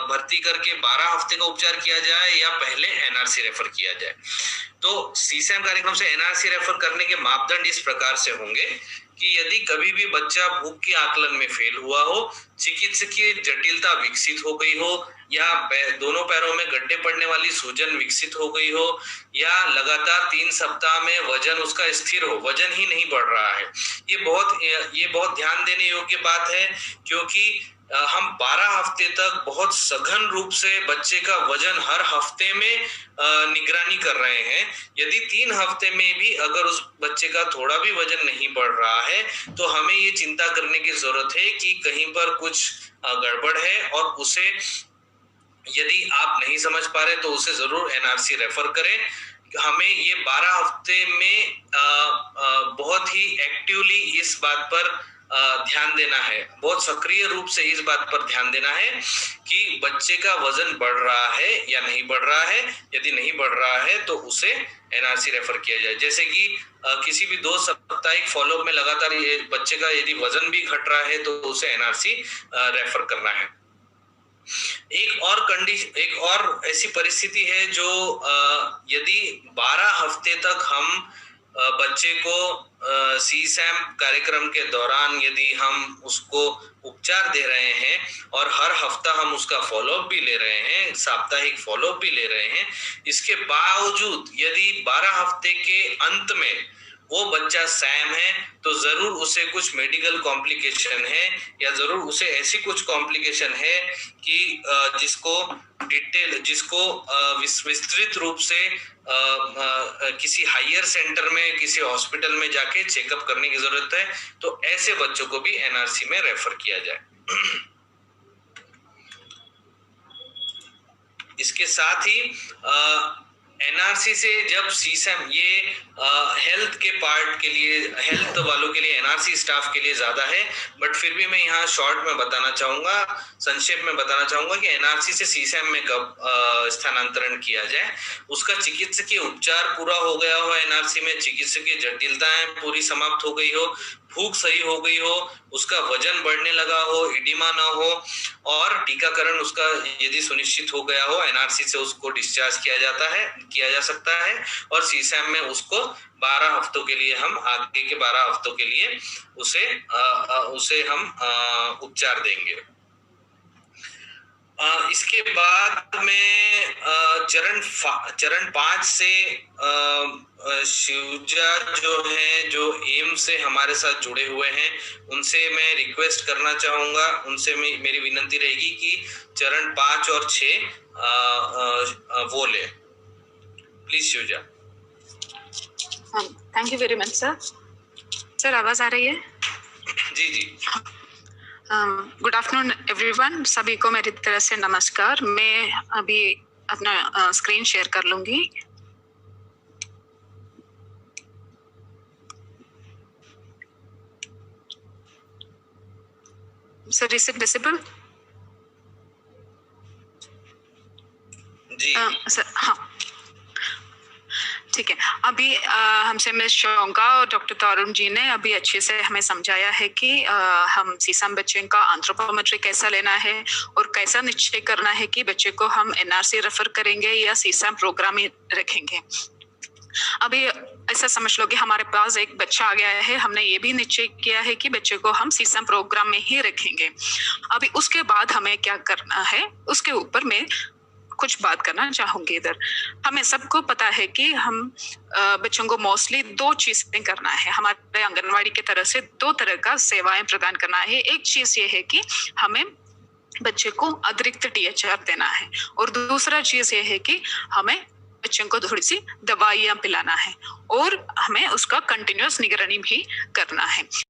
[SPEAKER 5] भर्ती करके 12 हफ्ते का उपचार किया जाए या पहले एनआरसी रेफर किया जाए। तो सीसैम कार्यक्रम से एनआरसी रेफर करने के मापदंड इस प्रकार से होंगे कि यदि कभी भी बच्चा भूख के आकलन में फेल हुआ हो, चिकित्सकीय जटिलता विकसित हो गई हो या दोनों पैरों में गड्ढे पड़ने वाली सूजन विकसित हो गई हो या लगातार 3 सप्ताह में वजन उसका स्थिर हो, वजन ही नहीं बढ़ रहा है। ये बहुत ध्यान देने योग्य बात है, क्योंकि हम 12 हफ्ते तक बहुत सघन रूप से बच्चे का वजन हर हफ्ते में निगरानी कर रहे हैं। यदि 3 हफ्ते में भी अगर उस बच्चे का थोड़ा भी वजन नहीं बढ़ रहा है तो हमें ये चिंता करने की जरूरत है कि कहीं पर कुछ गड़बड़ है, और उसे यदि आप नहीं समझ पा रहे तो उसे जरूर एनआरसी रेफर करें। हमें ये 12 हफ्ते में बहुत ही एक्टिवली इस बात पर ध्यान देना है, बहुत सक्रिय रूप से इस बात पर ध्यान देना है कि बच्चे का वजन बढ़ रहा है या नहीं बढ़ रहा है। यदि नहीं बढ़ रहा है तो उसे एनआरसी रेफर किया जाए। जैसे कि किसी भी 2 साप्ताहिक फॉलोअप में लगातार ये बच्चे का यदि वजन भी घट रहा है तो उसे एनआरसी रेफर करना है। एक और ऐसी परिस्थिति है जो यदि 12 हफ्ते तक हम बच्चे को सीसैम कार्यक्रम के दौरान यदि हम उसको उपचार दे रहे हैं और हर हफ्ता हम उसका फॉलोअप भी ले रहे हैं, साप्ताहिक फॉलोअप भी ले रहे हैं, इसके बावजूद यदि 12 हफ्ते के अंत में वो बच्चा सैम है तो जरूर उसे कुछ मेडिकल कॉम्प्लिकेशन है या जरूर उसे ऐसी कुछ कॉम्प्लिकेशन है कि जिसको विस्तृत रूप से किसी हायर सेंटर में, किसी हॉस्पिटल में जाके चेकअप करने की जरूरत है। तो ऐसे बच्चों को भी एनआरसी में रेफर किया जाए। इसके साथ ही एनआरसी से जब सीसैम ये हेल्थ के पार्ट के लिए, हेल्थ वालों के लिए, एनआरसी स्टाफ के लिए ज्यादा है, बट फिर भी मैं यहाँ शॉर्ट में बताना चाहूंगा, संक्षेप में बताना चाहूंगा कि एनआरसी से सीसैम में कब स्थानांतरण किया जाए। उसका चिकित्सकीय उपचार पूरा हो गया हो, एनआरसी में चिकित्सकीय जटिलताएं पूरी समाप्त हो गई हो, भूख सही हो गई हो, उसका वजन बढ़ने लगा हो, इडिमा ना हो और टीकाकरण उसका यदि सुनिश्चित हो गया हो, एनआरसी से उसको डिस्चार्ज किया जा सकता है और सीसैम में उसको 12 हफ्तों के लिए हम आगे के 12 हफ्तों के लिए उसे हम उपचार देंगे। इसके बाद में चरण 5 से शिवजा जो है, जो एम से हमारे साथ जुड़े हुए हैं, उनसे मैं रिक्वेस्ट करना चाहूंगा, उनसे मेरी विनती रहेगी कि चरण 5 और 6 वो ले। Please Shivja.
[SPEAKER 6] Thank you very much sir. Sir आवाज आ रही है?
[SPEAKER 5] जी।
[SPEAKER 6] गुड आफ्टरनून एवरीवन, सभी को मेरी तरफ से नमस्कार। मैं अभी अपना स्क्रीन शेयर कर लूंगी। Sir is it visible?
[SPEAKER 5] जी
[SPEAKER 6] सर हाँ ठीक है, अभी हमसे मिस शोंका और डॉक्टर तरुण जी ने अभी अच्छे से हमें समझाया है कि हम सीसम बच्चे का एंथ्रोपोमेट्री कैसा लेना है और कैसा निश्चय करना है कि बच्चे को हम एनआरसी रेफर करेंगे या सीसम प्रोग्राम ही रखेंगे। अभी ऐसा समझ लो कि हमारे पास एक बच्चा आ गया है, हमने ये भी निश्चय किया है कि बच्चे को हम सीसम प्रोग्राम में ही रखेंगे। अभी उसके बाद हमें क्या करना है उसके ऊपर मैं कुछ बात करना चाहूंगी। इधर हमें सबको पता है कि हम बच्चों को मोस्टली 2 चीजें करना है। हमारे आंगनवाड़ी की तरफ से 2 तरह का सेवाएं प्रदान करना है। एक चीज ये है कि हमें बच्चे को अतिरिक्त THR देना है और दूसरा चीज ये है कि हमें बच्चों को थोड़ी सी दवाइयां पिलाना है और हमें उसका कंटिन्यूअस निगरानी भी करना है।